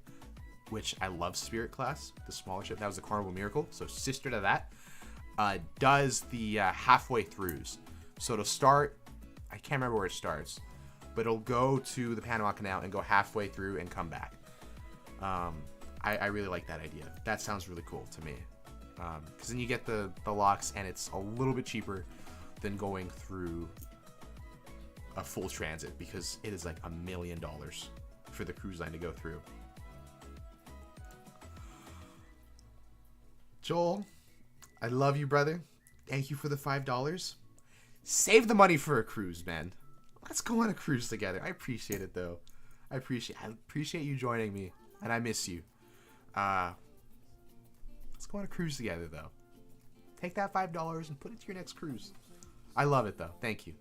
which I love Spirit class, the smaller ship. That was the Carnival Miracle. So sister to that, does the halfway throughs. So it'll start, I can't remember where it starts, but it'll go to the Panama Canal and go halfway through and come back. I really like that idea. That sounds really cool to me. Because then you get the locks, and it's a little bit cheaper than going through a full transit, because it is like $1 million for the cruise line to go through. Joel, I love you, brother. Thank you for the $5. Save the money for a cruise, man. Let's go on a cruise together. I appreciate it, though. I appreciate you joining me, and I miss you. Let's go on a cruise together, though. Take that $5 and put it to your next cruise. I love it, though. Thank you.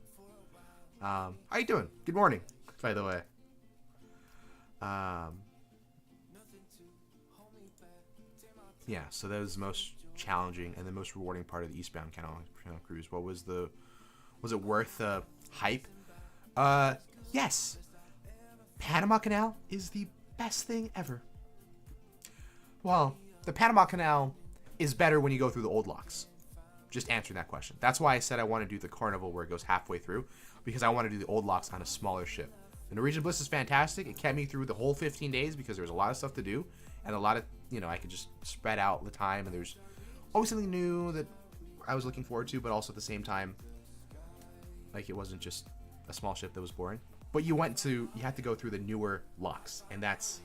How you doing? Good morning, by the way. Yeah, so that was the most challenging and the most rewarding part of the eastbound Canal cruise. Was it worth the hype? Yes. Panama Canal is the best thing ever. Well, the Panama Canal is better when you go through the old locks. Just answering that question. That's why I said I want to do the Carnival where it goes halfway through, because I want to do the old locks on a smaller ship. The Norwegian Bliss is fantastic. It kept me through the whole 15 days because there was a lot of stuff to do and a lot of, I could just spread out the time, and there's always something new that I was looking forward to, but also at the same time, like, it wasn't just a small ship that was boring. But you had to go through the newer locks, and that's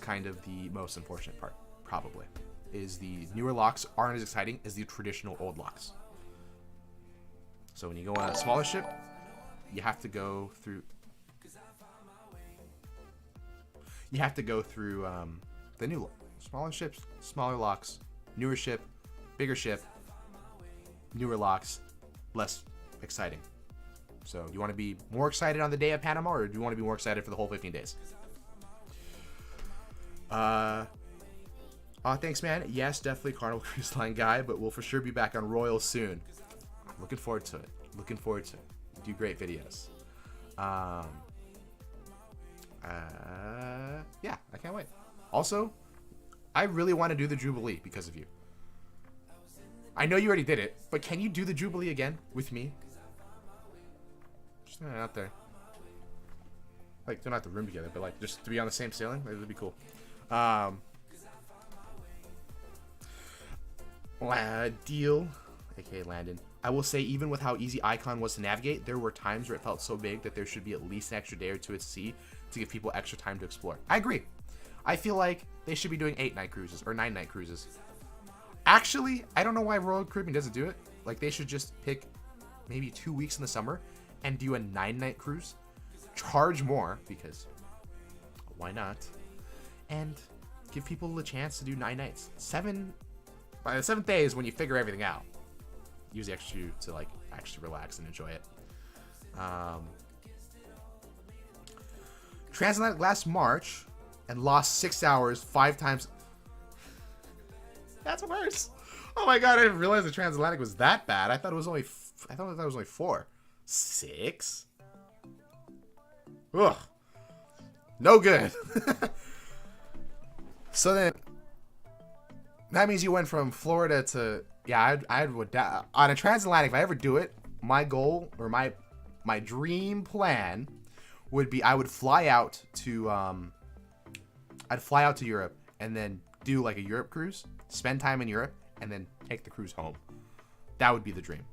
kind of the most unfortunate part, probably, is the newer locks aren't as exciting as the traditional old locks. So when you go on a smaller ship, you have to go through the new smaller ships, smaller locks, newer ship, bigger ship, newer locks, less exciting. So do you want to be more excited on the day of Panama, or do you want to be more excited for the whole 15 days? Thanks, man. Yes, definitely Carnival Cruise Line guy, but we'll for sure be back on Royal soon. Looking forward to it. You do great videos. Yeah, I can't wait. Also, I really want to do the Jubilee because of you. I know you already did it, but can you do the Jubilee again with me? Just throwing it out there. Like, they're not the room together, but like just to be on the same sailing, that would be cool. Deal, aka Landon. I will say, even with how easy Icon was to navigate, there were times where it felt so big that there should be at least an extra day or two at sea to give people extra time to explore. I agree. I feel like they should be doing 8-night cruises or 9-night cruises. Actually, I don't know why Royal Caribbean doesn't do it. Like, they should just pick maybe 2 weeks in the summer and do a 9-night cruise. Charge more, because why not? And give people the chance to do 9 nights. By the 7th day is when you figure everything out. Use the extra to like actually relax and enjoy it. Transatlantic last March and lost 6 hours 5 times. That's worse. Oh my god, I didn't realize the transatlantic was that bad. I thought it was only 4. 6? Ugh. No good. So then that means you went from Florida to, yeah, I would on a transatlantic, if I ever do it, my goal or my dream plan would be I would fly out to Europe and then do like a Europe cruise, spend time in Europe, and then take the cruise home. That would be the dream.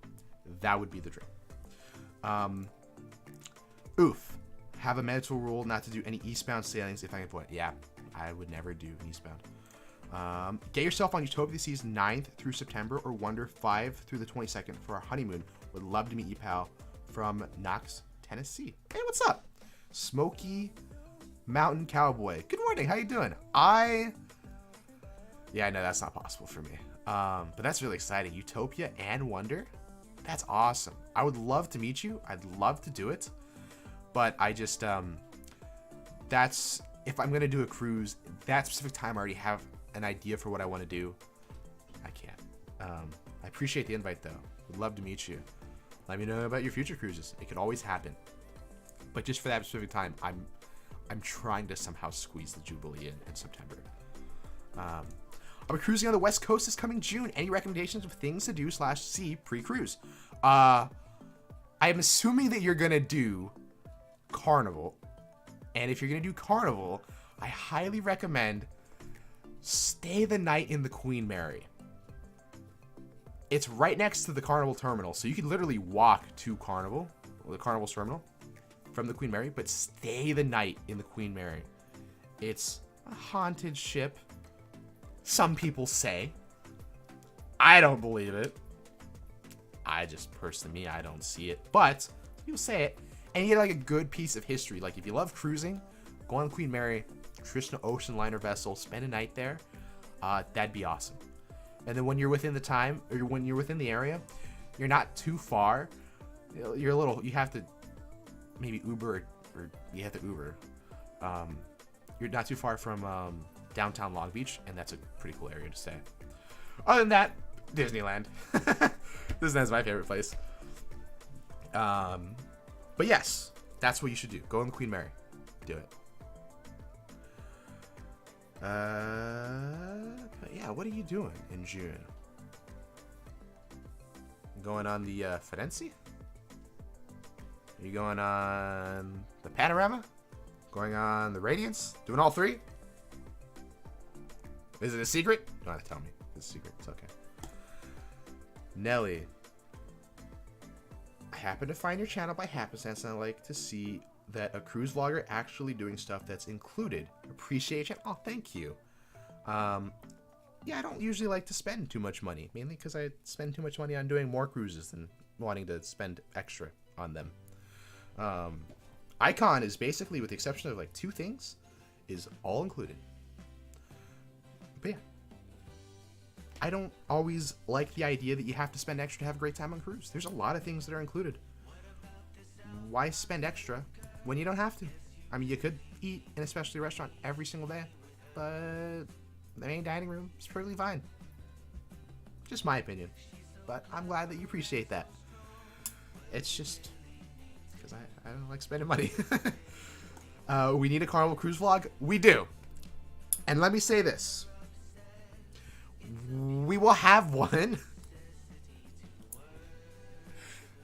Oof. Have a mental rule not to do any eastbound sailings if I can avoid it. Yeah, I would never do eastbound. Get yourself on Utopia Seas 9th through September or Wonder 5 through the 22nd for our honeymoon. Would love to meet you, pal. From Knox, Tennessee. Hey, what's up? Smoky Mountain Cowboy. Good morning. How you doing? Yeah, I know that's not possible for me. But that's really exciting. Utopia and Wonder. That's awesome. I would love to meet you. I'd love to do it. But I just, that's, if I'm going to do a cruise, that specific time I already have an idea for what I want to do. I can't. I appreciate the invite though. Would love to meet you. Let me know about your future cruises. It could always happen. But just for that specific time, I'm trying to somehow squeeze the Jubilee in September. I'll be cruising on the West Coast this coming June. Any recommendations of things to do / see pre-cruise? I am assuming that you're gonna do Carnival, and if you're gonna do Carnival, I highly recommend stay the night in the Queen Mary. It's right next to the Carnival terminal, so you could literally walk to Carnival, or the Carnival's terminal, from the Queen Mary, but stay the night in the Queen Mary. It's a haunted ship, some people say. I don't believe it. I just, personally, I don't see it, but people say it. And you get like a good piece of history. Like if you love cruising, go on Queen Mary, traditional ocean liner vessel, spend a night there. That'd be awesome. And then when you're within the time, or when you're within the area, you're not too far. You're a little, you have to maybe Uber, or you have to Uber. You're not too far from downtown Long Beach, and that's a pretty cool area to stay. Other than that, Disneyland. Disneyland's my favorite place. But yes, that's what you should do. Go on the Queen Mary. Do it. But yeah, what are you doing in June? going on the Firenze? Are you going on the Panorama? Going on the Radiance? Doing all three? Is it a secret? You don't have to tell me. It's a secret. It's okay. Nelly. I happen to find your channel by happenstance, and I like to see that a cruise vlogger actually doing stuff that's included. Appreciation. Oh, thank you. Yeah, I don't usually like to spend too much money, mainly because I spend too much money on doing more cruises than wanting to spend extra on them. Icon is basically, with the exception of like 2 things, is all included. But yeah, I don't always like the idea that you have to spend extra to have a great time on cruise. There's a lot of things that are included. Why spend extra when you don't have to? I mean, you could eat in a specialty restaurant every single day, but the main dining room is perfectly fine. Just my opinion. But I'm glad that you appreciate that. It's just because I don't like spending money. We need a Carnival Cruise vlog? We do. And let me say this. We will have one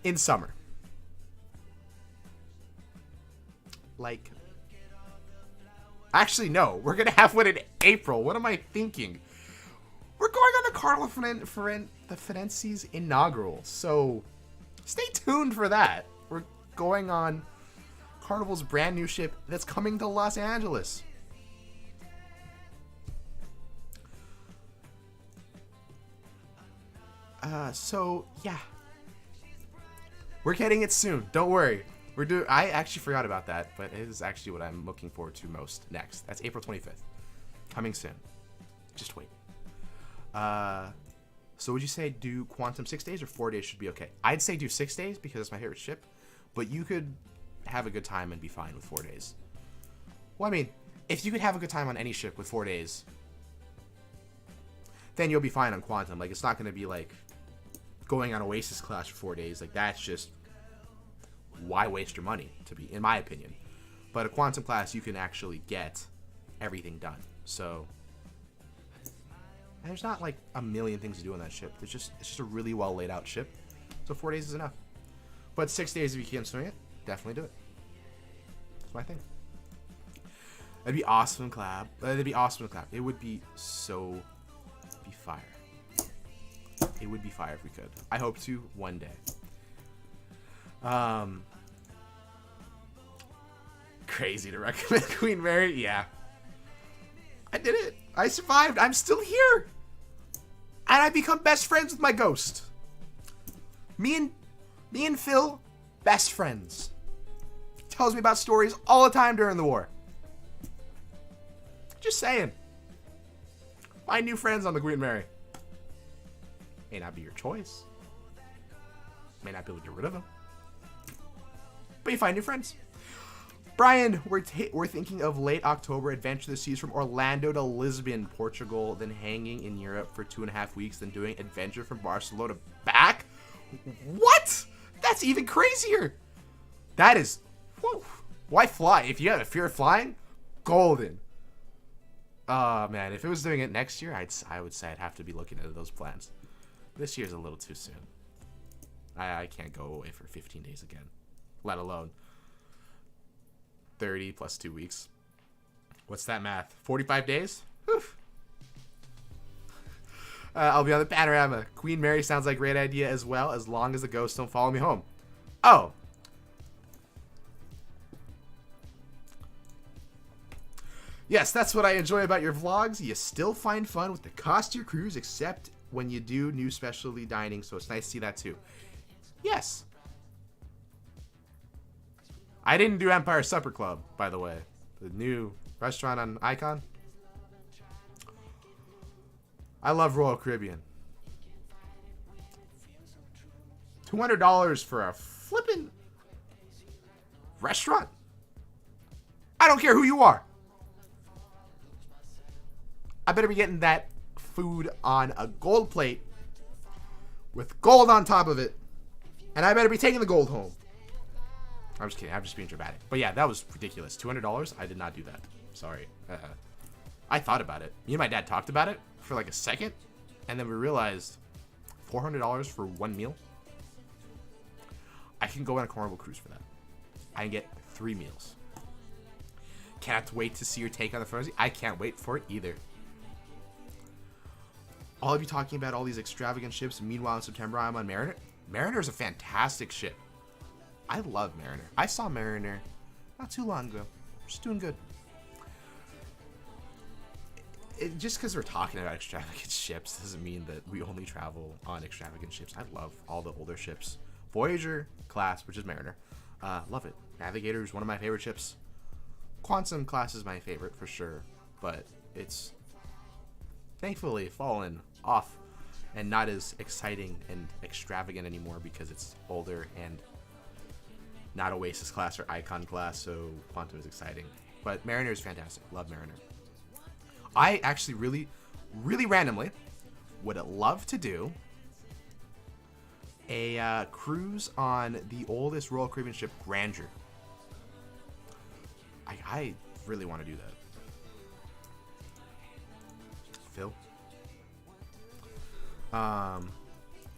in summer. Like, actually, no. We're going to have one in April. What am I thinking? We're going on the Carnival the Firenze's inaugural. So, stay tuned for that. We're going on Carnival's brand new ship that's coming to Los Angeles. So, yeah. We're getting it soon. Don't worry. I actually forgot about that, but it is actually what I'm looking forward to most next. That's April 25th. Coming soon. Just wait. So would you say do Quantum 6 days or 4 days should be okay? I'd say do 6 days because it's my favorite ship, but you could have a good time and be fine with 4 days. Well, I mean, if you could have a good time on any ship with 4 days, then you'll be fine on Quantum. Like, it's not going to be like going on Oasis class for 4 days. Like, that's just, why waste your money, in my opinion. But a Quantum class, you can actually get everything done. So, and there's not like a million things to do on that ship. It's just a really well laid out ship. So 4 days is enough. But 6 days if you can swing it, definitely do it. That's my thing. That'd be awesome, collab. That'd be awesome to collab. It would be so be fire. It would be fire if we could. I hope to one day. Crazy to recommend Queen Mary. Yeah. I did it. I survived. I'm still here. And I become best friends with my ghost. Me and Phil, best friends. He tells me about stories all the time during the war. Just saying. Find new friends on the Queen Mary. May not be your choice. May not be able to get rid of them. But you find new friends. Brian, we're thinking of late October adventure of the seas from Orlando to Lisbon, Portugal, then hanging in Europe for 2.5 weeks, then doing adventure from Barcelona back. What? That's even crazier. That is, whew. Why fly? If you have a fear of flying, golden. Oh man, if it was doing it next year, I would say I'd have to be looking at those plans. This year's a little too soon. I can't go away for 15 days again, let alone 30 plus 2 weeks. What's that math? 45 days? Whew. I'll be on the Panorama. Queen Mary sounds like a great idea as well, as long as the ghosts don't follow me home. Oh. Yes, that's what I enjoy about your vlogs. You still find fun with the cost of your cruise, except when you do new specialty dining, so it's nice to see that too. Yes. I didn't do Empire Supper Club, by the way. The new restaurant on Icon. I love Royal Caribbean. $200 for a flippin' restaurant? I don't care who you are. I better be getting that food on a gold plate with gold on top of it. And I better be taking the gold home. I'm just kidding. I'm just being dramatic. But yeah, that was ridiculous. $200? I did not do that. Sorry. I thought about it. Me and my dad talked about it for like a second. And then we realized $400 for one meal? can go on a Carnival cruise for that. I can get 3 meals. Can't wait to see your take on the Frozen. I can't wait for it either. All of you talking about all these extravagant ships. Meanwhile, in September, I'm on Mariner. Mariner is a fantastic ship. I love Mariner. I saw Mariner not too long ago. Just doing good. Just because we're talking about extravagant ships doesn't mean that we only travel on extravagant ships. I love all the older ships. Voyager class, which is Mariner. Love it. Navigator is one of my favorite ships. Quantum class is my favorite for sure, but it's thankfully fallen off and not as exciting and extravagant anymore because it's older and not Oasis class or Icon class, so Quantum is exciting. But Mariner is fantastic. Love Mariner. I actually really randomly would love to do a cruise on the oldest Royal Caribbean ship, Grandeur. I really want to do that. Phil?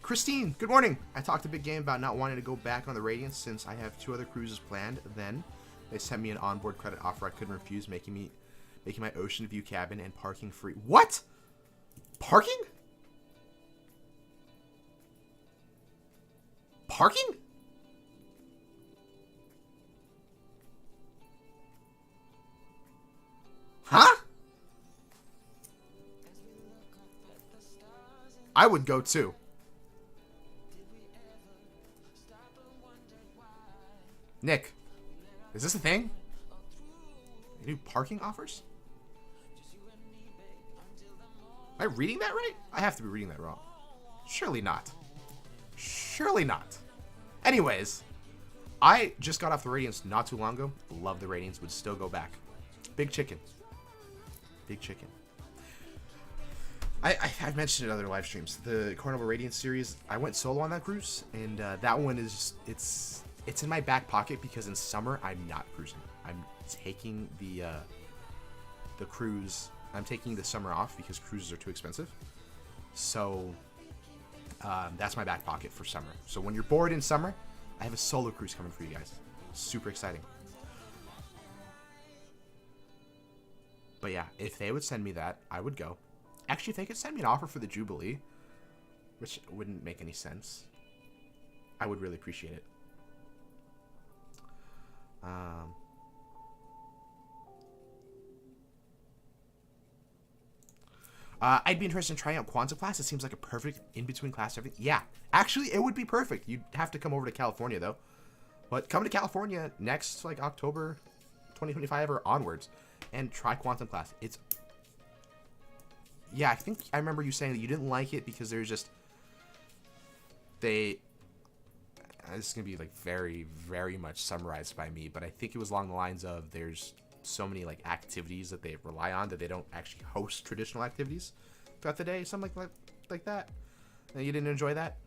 Christine, good morning. I talked a big game about not wanting to go back on the Radiance since I have 2 other cruises planned. Then they sent me an onboard credit offer I couldn't refuse, making my ocean view cabin and parking free. What? Parking? Parking? Huh? I would go too. Nick, is this a thing? You do parking offers? Am I reading that right? I have to be reading that wrong. Surely not. Surely not. Anyways, I just got off the Radiance not too long ago. Love the Radiance. Would still go back. Big chicken. Big chicken. I've mentioned it in other live streams. The Carnival Radiance series, I went solo on that cruise, and that one is it's in my back pocket because in summer I'm not cruising. I'm taking the cruise. I'm taking the summer off because cruises are too expensive. So that's my back pocket for summer. So when you're bored in summer, I have a solo cruise coming for you guys. Super exciting. But yeah, if they would send me that, I would go. Actually, if they could send me an offer for the Jubilee, which wouldn't make any sense, I would really appreciate it. I'd be interested in trying out Quantum class. It seems like a perfect in-between class. Everything. Yeah, actually, it would be perfect. You'd have to come over to California, though. But come to California next, like, October 2025 or onwards, and try Quantum class. It's... Yeah, I think I remember you saying that you didn't like it because there's just... This is going to be, like, very, very much summarized by me, but I think it was along the lines of there's so many, like, activities that they rely on that they don't actually host traditional activities throughout the day, something like that. And you didn't enjoy that?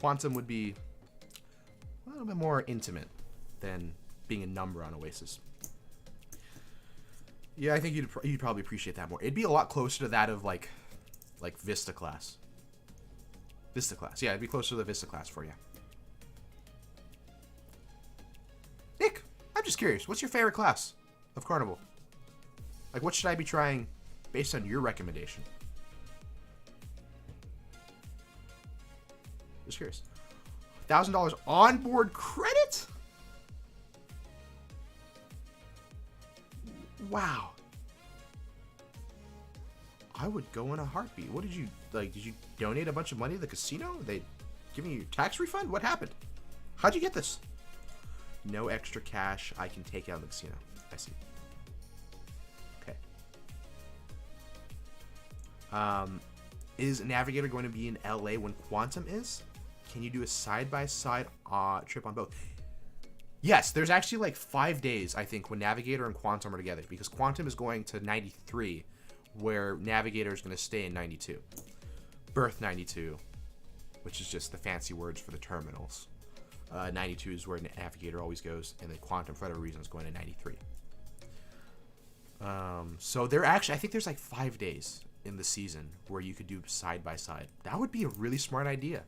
Quantum would be a little bit more intimate than being a number on Oasis. Yeah, I think you'd probably appreciate that more. It'd be a lot closer to that of, like Vista class. Vista class. Yeah, it'd be closer to the Vista class for you. Nick, I'm just curious. What's your favorite class of Carnival? Like, what should I be trying based on your recommendation? Just curious. $1,000 onboard credit? Wow. I would go in a heartbeat. What did you, like, did you donate a bunch of money to the casino? They giving you a tax refund? What happened? How'd you get this? No extra cash I can take out of the casino. I see. Okay. Is Navigator going to be in LA when Quantum is? Can you do a side-by-side trip on both? Yes, there's actually like 5 days, I think, when Navigator and Quantum are together, because Quantum is going to 93, where Navigator is going to stay in 92. Berth 92, which is just the fancy words for the terminals. 92 is where Navigator always goes, and then Quantum, for whatever reason, is going to 93. So there actually, I think there's like 5 days in the season where you could do side-by-side. That would be a really smart idea.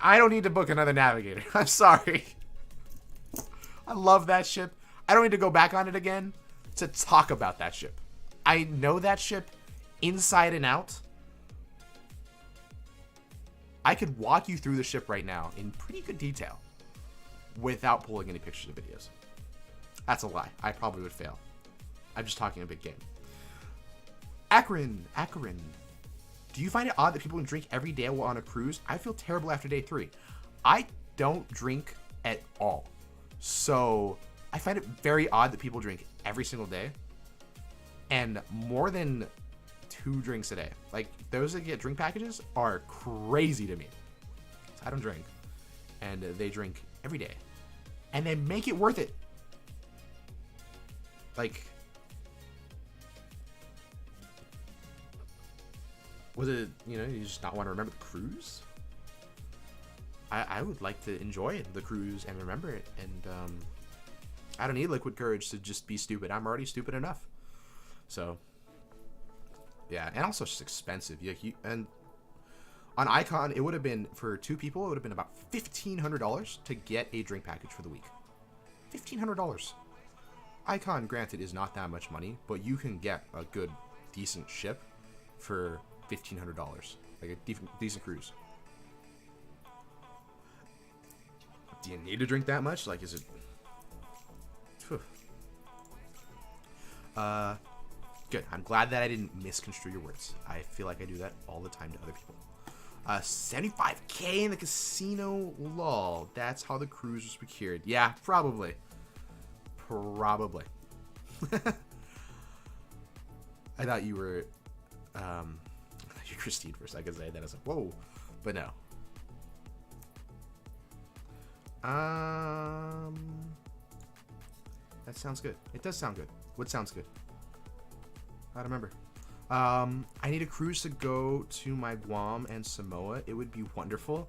I don't need to book another navigator. I'm sorry. I love that ship. I don't need to go back on it again to talk about that ship. I know that ship inside and out. I could walk you through the ship right now in pretty good detail without pulling any pictures or videos. That's a lie. I probably would fail. I'm just talking a big game. Akron. Do you find it odd that people can drink every day while on a cruise? I feel terrible after day 3. I don't drink at all. So I find it very odd that people drink every single day and more than 2 drinks a day. Like, those that get drink packages are crazy to me. So I don't drink. And they drink every day. And they make it worth it. Like, was it, you know, you just not want to remember the cruise? I would like to enjoy the cruise and remember it. And I don't need liquid courage to just be stupid. I'm already stupid enough. So, yeah. And also, it's just expensive. And on Icon, it would have been, for 2 people, it would have been about $1,500 to get a drink package for the week. $1,500. Icon, granted, is not that much money, but you can get a good, decent ship for $1,500. Like a decent cruise. Do you need to drink that much? Like, is it... Phew. Good. I'm glad that I didn't misconstrue your words. I feel like I do that all the time to other people. 75K in the casino. Lol. That's how the cruise was procured. Yeah, probably. Probably. I thought you were... you're Christine for a second. Say that. I was like, whoa. But no. That sounds good. It does sound good. What sounds good? I don't remember. I need a cruise to go to my Guam and Samoa. It would be wonderful.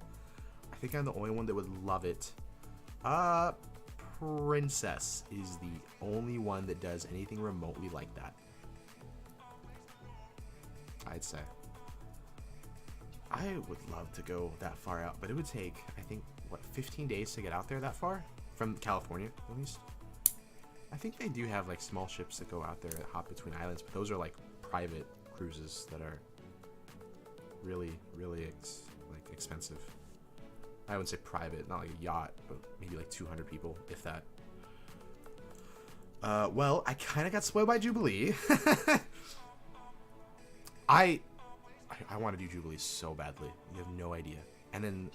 I think I'm the only one that would love it. Princess is the only one that does anything remotely like that. I'd say. I would love to go that far out, but it would take, I think, what, 15 days to get out there that far? From California, at least. I think they do have, like, small ships that go out there that hop between islands, but those are, like, private cruises that are really, really, expensive. I wouldn't say private, not like a yacht, but maybe, like, 200 people, if that. Well, I kind of got spoiled by Jubilee. I want to do Jubilee so badly. You have no idea. And then,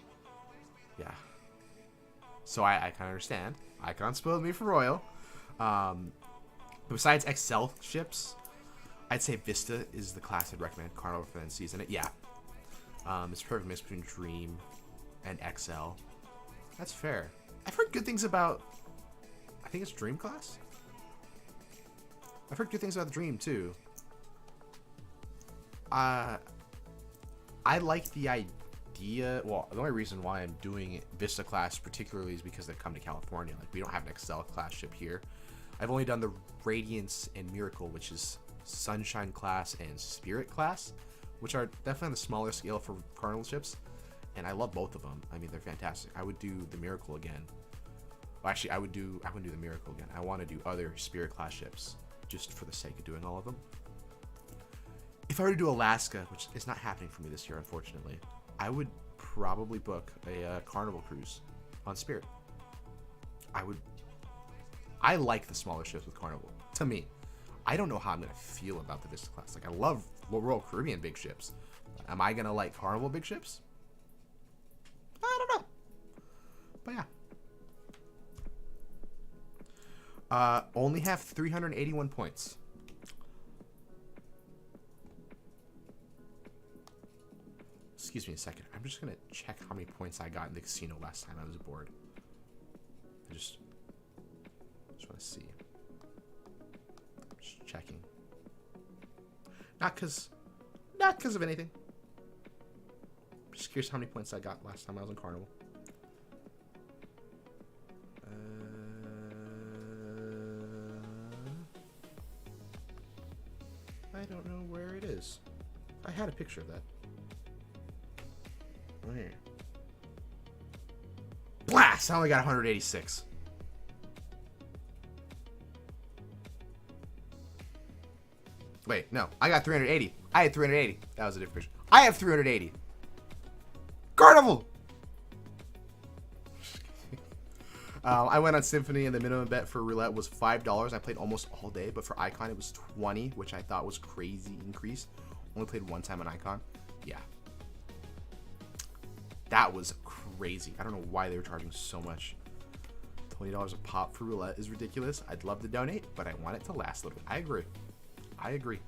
yeah. So I kind of understand. Icon spoiled me for Royal. Besides XL ships, I'd say Vista is the class I'd recommend. Carnival for the season it. Yeah. It's a perfect mix between Dream and XL. That's fair. I've heard good things about, I think it's Dream class? I've heard good things about the Dream too. I like the idea. Well, the only reason why I'm doing Vista class particularly is because they come to California. Like, we don't have an XL class ship here. I've only done the Radiance and Miracle, which is Sunshine class and Spirit class, which are definitely on the smaller scale for Carnival ships. And I love both of them. I mean, they're fantastic. I would do the Miracle again. Well, actually, I wouldn't do the Miracle again. I want to do other Spirit class ships just for the sake of doing all of them. If I were to do Alaska, which is not happening for me this year, unfortunately, I would probably book a Carnival cruise on Spirit. I like the smaller ships with Carnival. To me, I don't know how I'm gonna feel about the Vista class. Like, I love Royal Caribbean big ships. Am I gonna like Carnival big ships? I don't know. But yeah. Only have 381 points. Excuse me a second. I'm just gonna check how many points I got in the casino last time I was bored. I just want to see. Just checking. Not cause of anything. Just curious how many points I got last time I was in Carnival. I don't know where it is. I had a picture of that. Oh, here. Yes, I only got 186. Wait, no. I got 380. I had 380. That was a different picture. I have 380. Carnival! I went on Symphony and the minimum bet for roulette was $5. I played almost all day, but for Icon it was 20, which I thought was crazy increase. Only played one time on Icon. Yeah. That was crazy. I don't know why they were charging so much. $20 a pop for roulette is ridiculous. I'd love to donate, but I want it to last a little bit. I agree. I agree.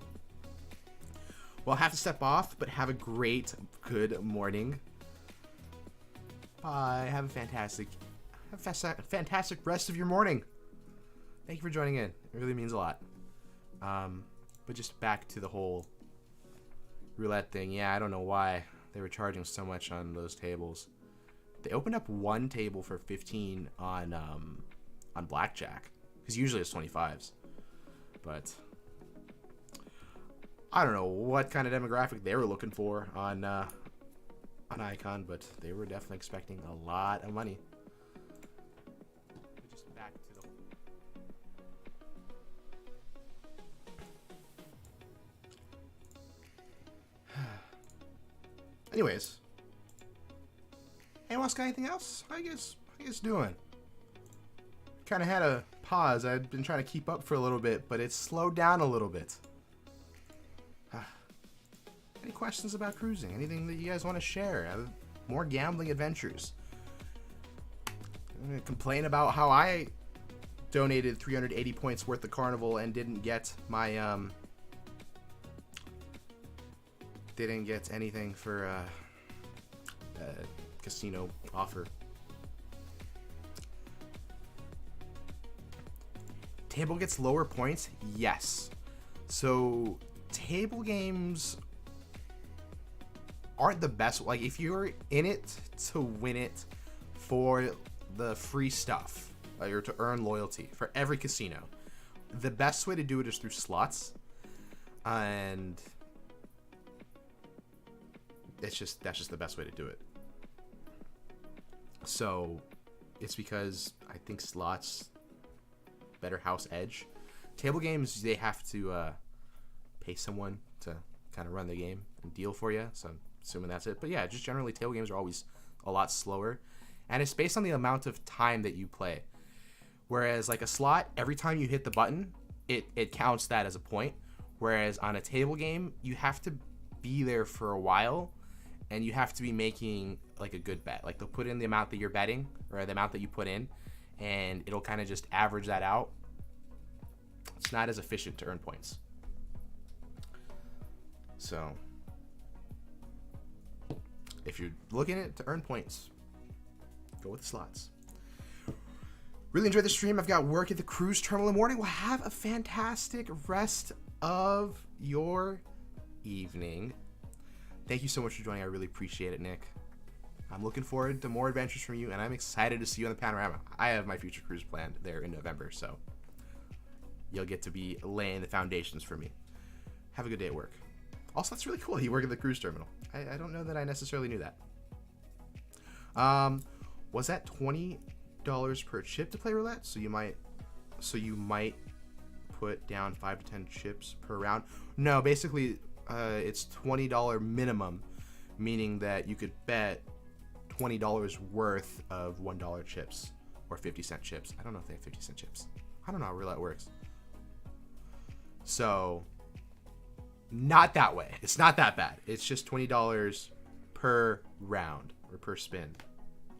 Well, I have to step off, but have a great, good morning. Bye. Have a fantastic rest of your morning. Thank you for joining in. It really means a lot. But just back to the whole roulette thing. Yeah, I don't know why they were charging so much on those tables. They opened up one table for 15 on blackjack, because usually it's 25s. But I don't know what kind of demographic they were looking for on Icon, but they were definitely expecting a lot of money. Just back to the... Anyways, anyone else got anything else? How you guys doing? Kind of had a pause. I've been trying to keep up for a little bit, but it's slowed down a little bit. Any questions about cruising? Anything that you guys want to share? More gambling adventures? I'm gonna complain about how I donated 380 points worth of Carnival and didn't get my didn't get anything for casino offer. Table gets lower points? Yes. So table games aren't the best. Like, if you're in it to win it for the free stuff, or to earn loyalty for every casino, the best way to do it is through slots. And that's just the best way to do it. So it's because I think slots better house edge. Table games, they have to pay someone to kind of run the game and deal for you, so I'm assuming that's it. But yeah, just generally table games are always a lot slower, and it's based on the amount of time that you play. Whereas like a slot, every time you hit the button, it counts that as a point. Whereas on a table game, you have to be there for a while, and you have to be making like a good bet. Like, they'll put in the amount that you're betting, or the amount that you put in, and it'll kind of just average that out. It's not as efficient to earn points. So if you're looking at it to earn points, go with the slots. Really enjoyed the stream. I've got work at the cruise terminal in the morning. Well, have a fantastic rest of your evening. Thank you so much for joining. I really appreciate it, Nick. I'm looking forward to more adventures from you, and I'm excited to see you on the Panorama. I have my future cruise planned there in November, so you'll get to be laying the foundations for me. Have a good day at work. Also, that's really cool. You work at the cruise terminal. I don't know that I necessarily knew that. Was that $20 per chip to play roulette? So you might put down 5 to 10 chips per round. No, basically, it's $20 minimum, meaning that you could bet $20 worth of $1 chips or 50-cent chips. I don't know if they have 50-cent chips. I don't know how roulette works. So, not that way. It's not that bad. It's just $20 per round or per spin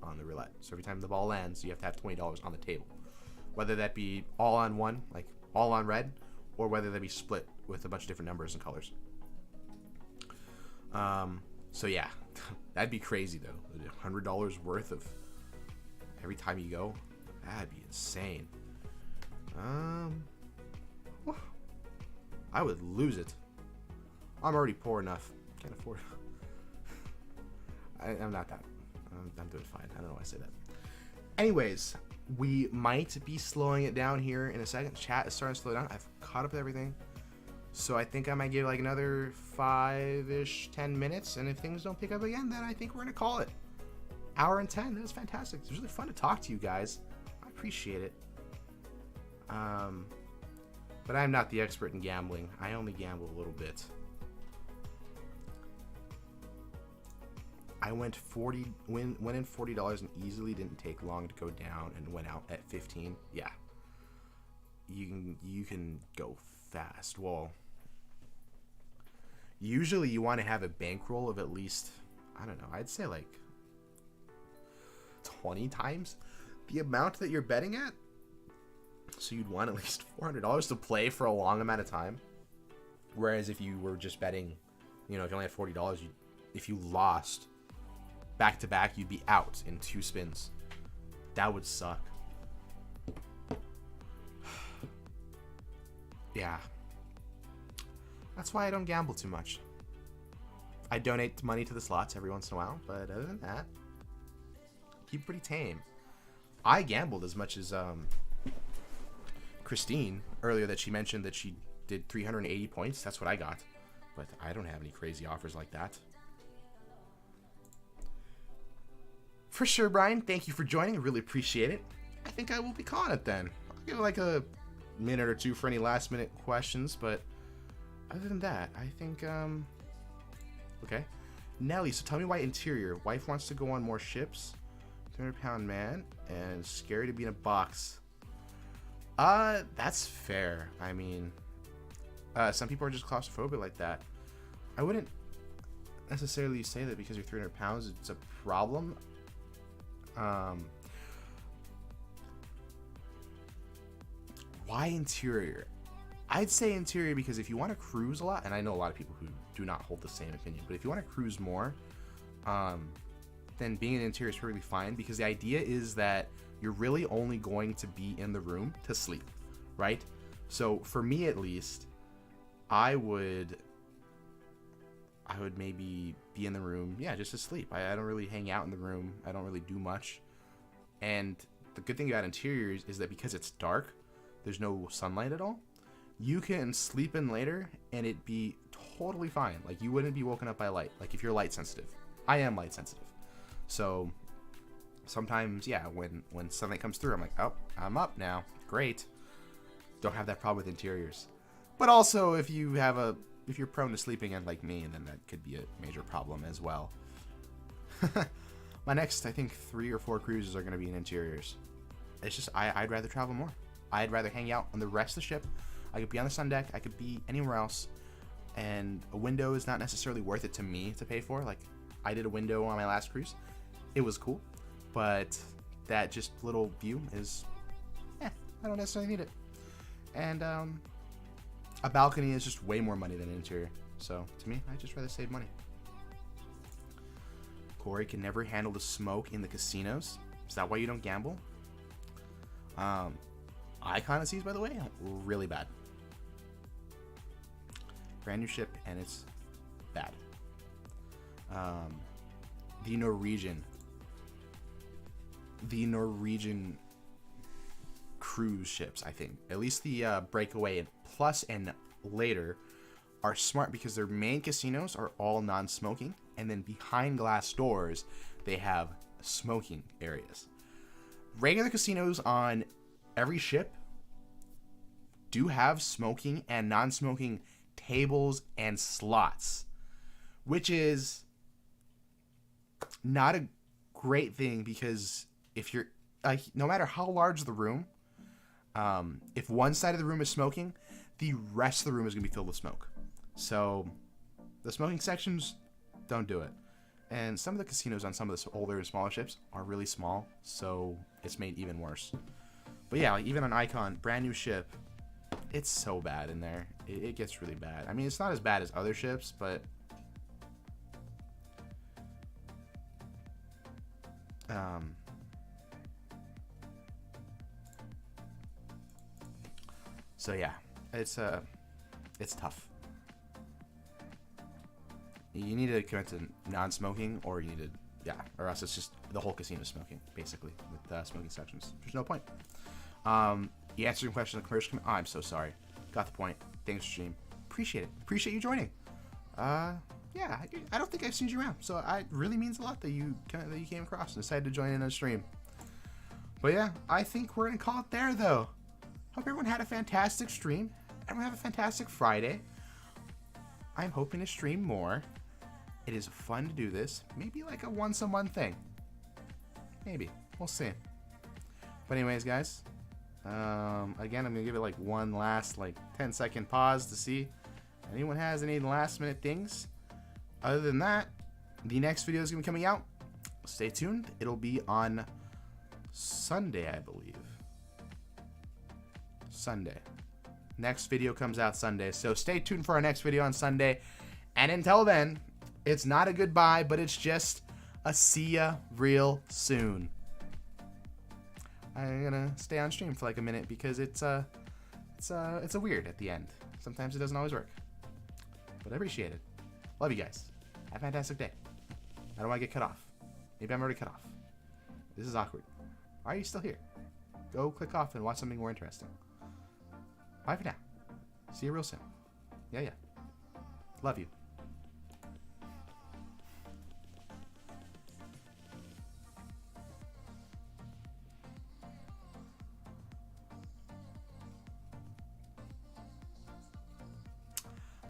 on the roulette. So every time the ball lands, you have to have $20 on the table. Whether that be all on one, like all on red, or whether that be split with a bunch of different numbers and colors. So yeah, that'd be crazy though. $100 worth of every time you go. That'd be insane. I would lose it. I'm already poor enough. Can't afford it. I'm not that. I'm doing fine. I don't know why I say that. Anyways, we might be slowing it down here in a second. Chat is starting to slow down. I've caught up with everything. So I think I might give like another 5-ish, 10 minutes. And if things don't pick up again, then I think we're going to call it. Hour and 10. That was fantastic. It was really fun to talk to you guys. I appreciate it. But I'm not the expert in gambling. I only gamble a little bit. I went in $40 and easily didn't take long to go down and went out at 15. Yeah. You can go fast. Well, usually you want to have a bankroll of at least, I don't know, I'd say like 20 times the amount that you're betting at. So you'd want at least $400 to play for a long amount of time. Whereas if you were just betting, you know, if you only had $40, if you lost back to back, you'd be out in 2 spins. That would suck. Yeah. That's why I don't gamble too much. I donate money to the slots every once in a while, but other than that, keep it pretty tame. I gambled as much as Christine earlier, that she mentioned that she did 380 points. That's what I got, but I don't have any crazy offers like that. For sure, Brian. Thank you for joining. I really appreciate it. I think I will be calling it then. I'll give it like a minute or two for any last minute questions, but other than that, I think okay. Nelly, so tell me why interior. Wife wants to go on more ships. 300-pound man and scary to be in a box. That's fair. I mean, some people are just claustrophobic like that. I wouldn't necessarily say that because you're 300 pounds it's a problem. Why interior? I'd say interior because if you want to cruise a lot, and I know a lot of people who do not hold the same opinion, but if you want to cruise more, then being in the interior is perfectly fine, because the idea is that you're really only going to be in the room to sleep, right? So for me at least, I would maybe be in the room, yeah, just to sleep. I don't really hang out in the room. I don't really do much. And the good thing about interiors is that because it's dark, there's no sunlight at all, you can sleep in later and it'd be totally fine. Like, you wouldn't be woken up by light, like if you're light sensitive. I am light sensitive. So sometimes, yeah, when sunlight comes through, I'm like, oh, I'm up now. Great. Don't have that problem with interiors. But also, if you're prone to sleeping in like me, then that could be a major problem as well. My next, I think, 3 or 4 cruises are going to be in interiors. It's just, I'd rather travel more. I'd rather hang out on the rest of the ship. I could be on the sun deck. I could be anywhere else. And a window is not necessarily worth it to me to pay for. Like, I did a window on my last cruise. It was cool. But that just little view is, I don't necessarily need it. And a balcony is just way more money than an interior. So to me, I'd just rather save money. Corey can never handle the smoke in the casinos. Is that why you don't gamble? Iconocies, by the way, really bad. Brand new ship, and it's bad. The Norwegian cruise ships, I think, at least the Breakaway and Plus and later, are smart because their main casinos are all non-smoking, and then behind glass doors they have smoking areas. Regular casinos on every ship do have smoking and non-smoking tables and slots, which is not a great thing, because if you're like, no matter how large the room, if one side of the room is smoking, the rest of the room is going to be filled with smoke. So the smoking sections, don't do it. And some of the casinos on some of the older and smaller ships are really small, so it's made even worse. But yeah, like even on Icon, brand new ship, it's so bad in there. It gets really bad. I mean, it's not as bad as other ships, but so yeah, it's tough. You need to commit to non-smoking, or you need to, or else it's just the whole casino smoking, basically, with smoking sections. There's no point. You answered your question on the commercial. I'm so sorry. Got the point. Thanks, stream. Appreciate it. Appreciate you joining. yeah, I don't think I've seen you around. So it really means a lot that you came across and decided to join in a stream. But yeah, I think we're going to call it there, though. Hope everyone had a fantastic stream. Everyone have a fantastic Friday. I'm hoping to stream more. It is fun to do this. Maybe like a once-a-month thing. Maybe. We'll see. But anyways, guys. Again, I'm going to give it like one last 10-second pause to see if anyone has any last-minute things. Other than that, the next video is going to be coming out. Stay tuned. It'll be on Sunday, I believe. Sunday. Next video comes out Sunday. So stay tuned for our next video on Sunday. And until then, it's not a goodbye, but it's just a see ya real soon. I'm gonna stay on stream for like a minute because it's a weird at the end. Sometimes it doesn't always work. But I appreciate it. Love you guys. Have a fantastic day. I don't want to get cut off. Maybe I'm already cut off. This is awkward. Why are you still here? Go click off and watch something more interesting. Bye for now. See you real soon. Yeah. Love you.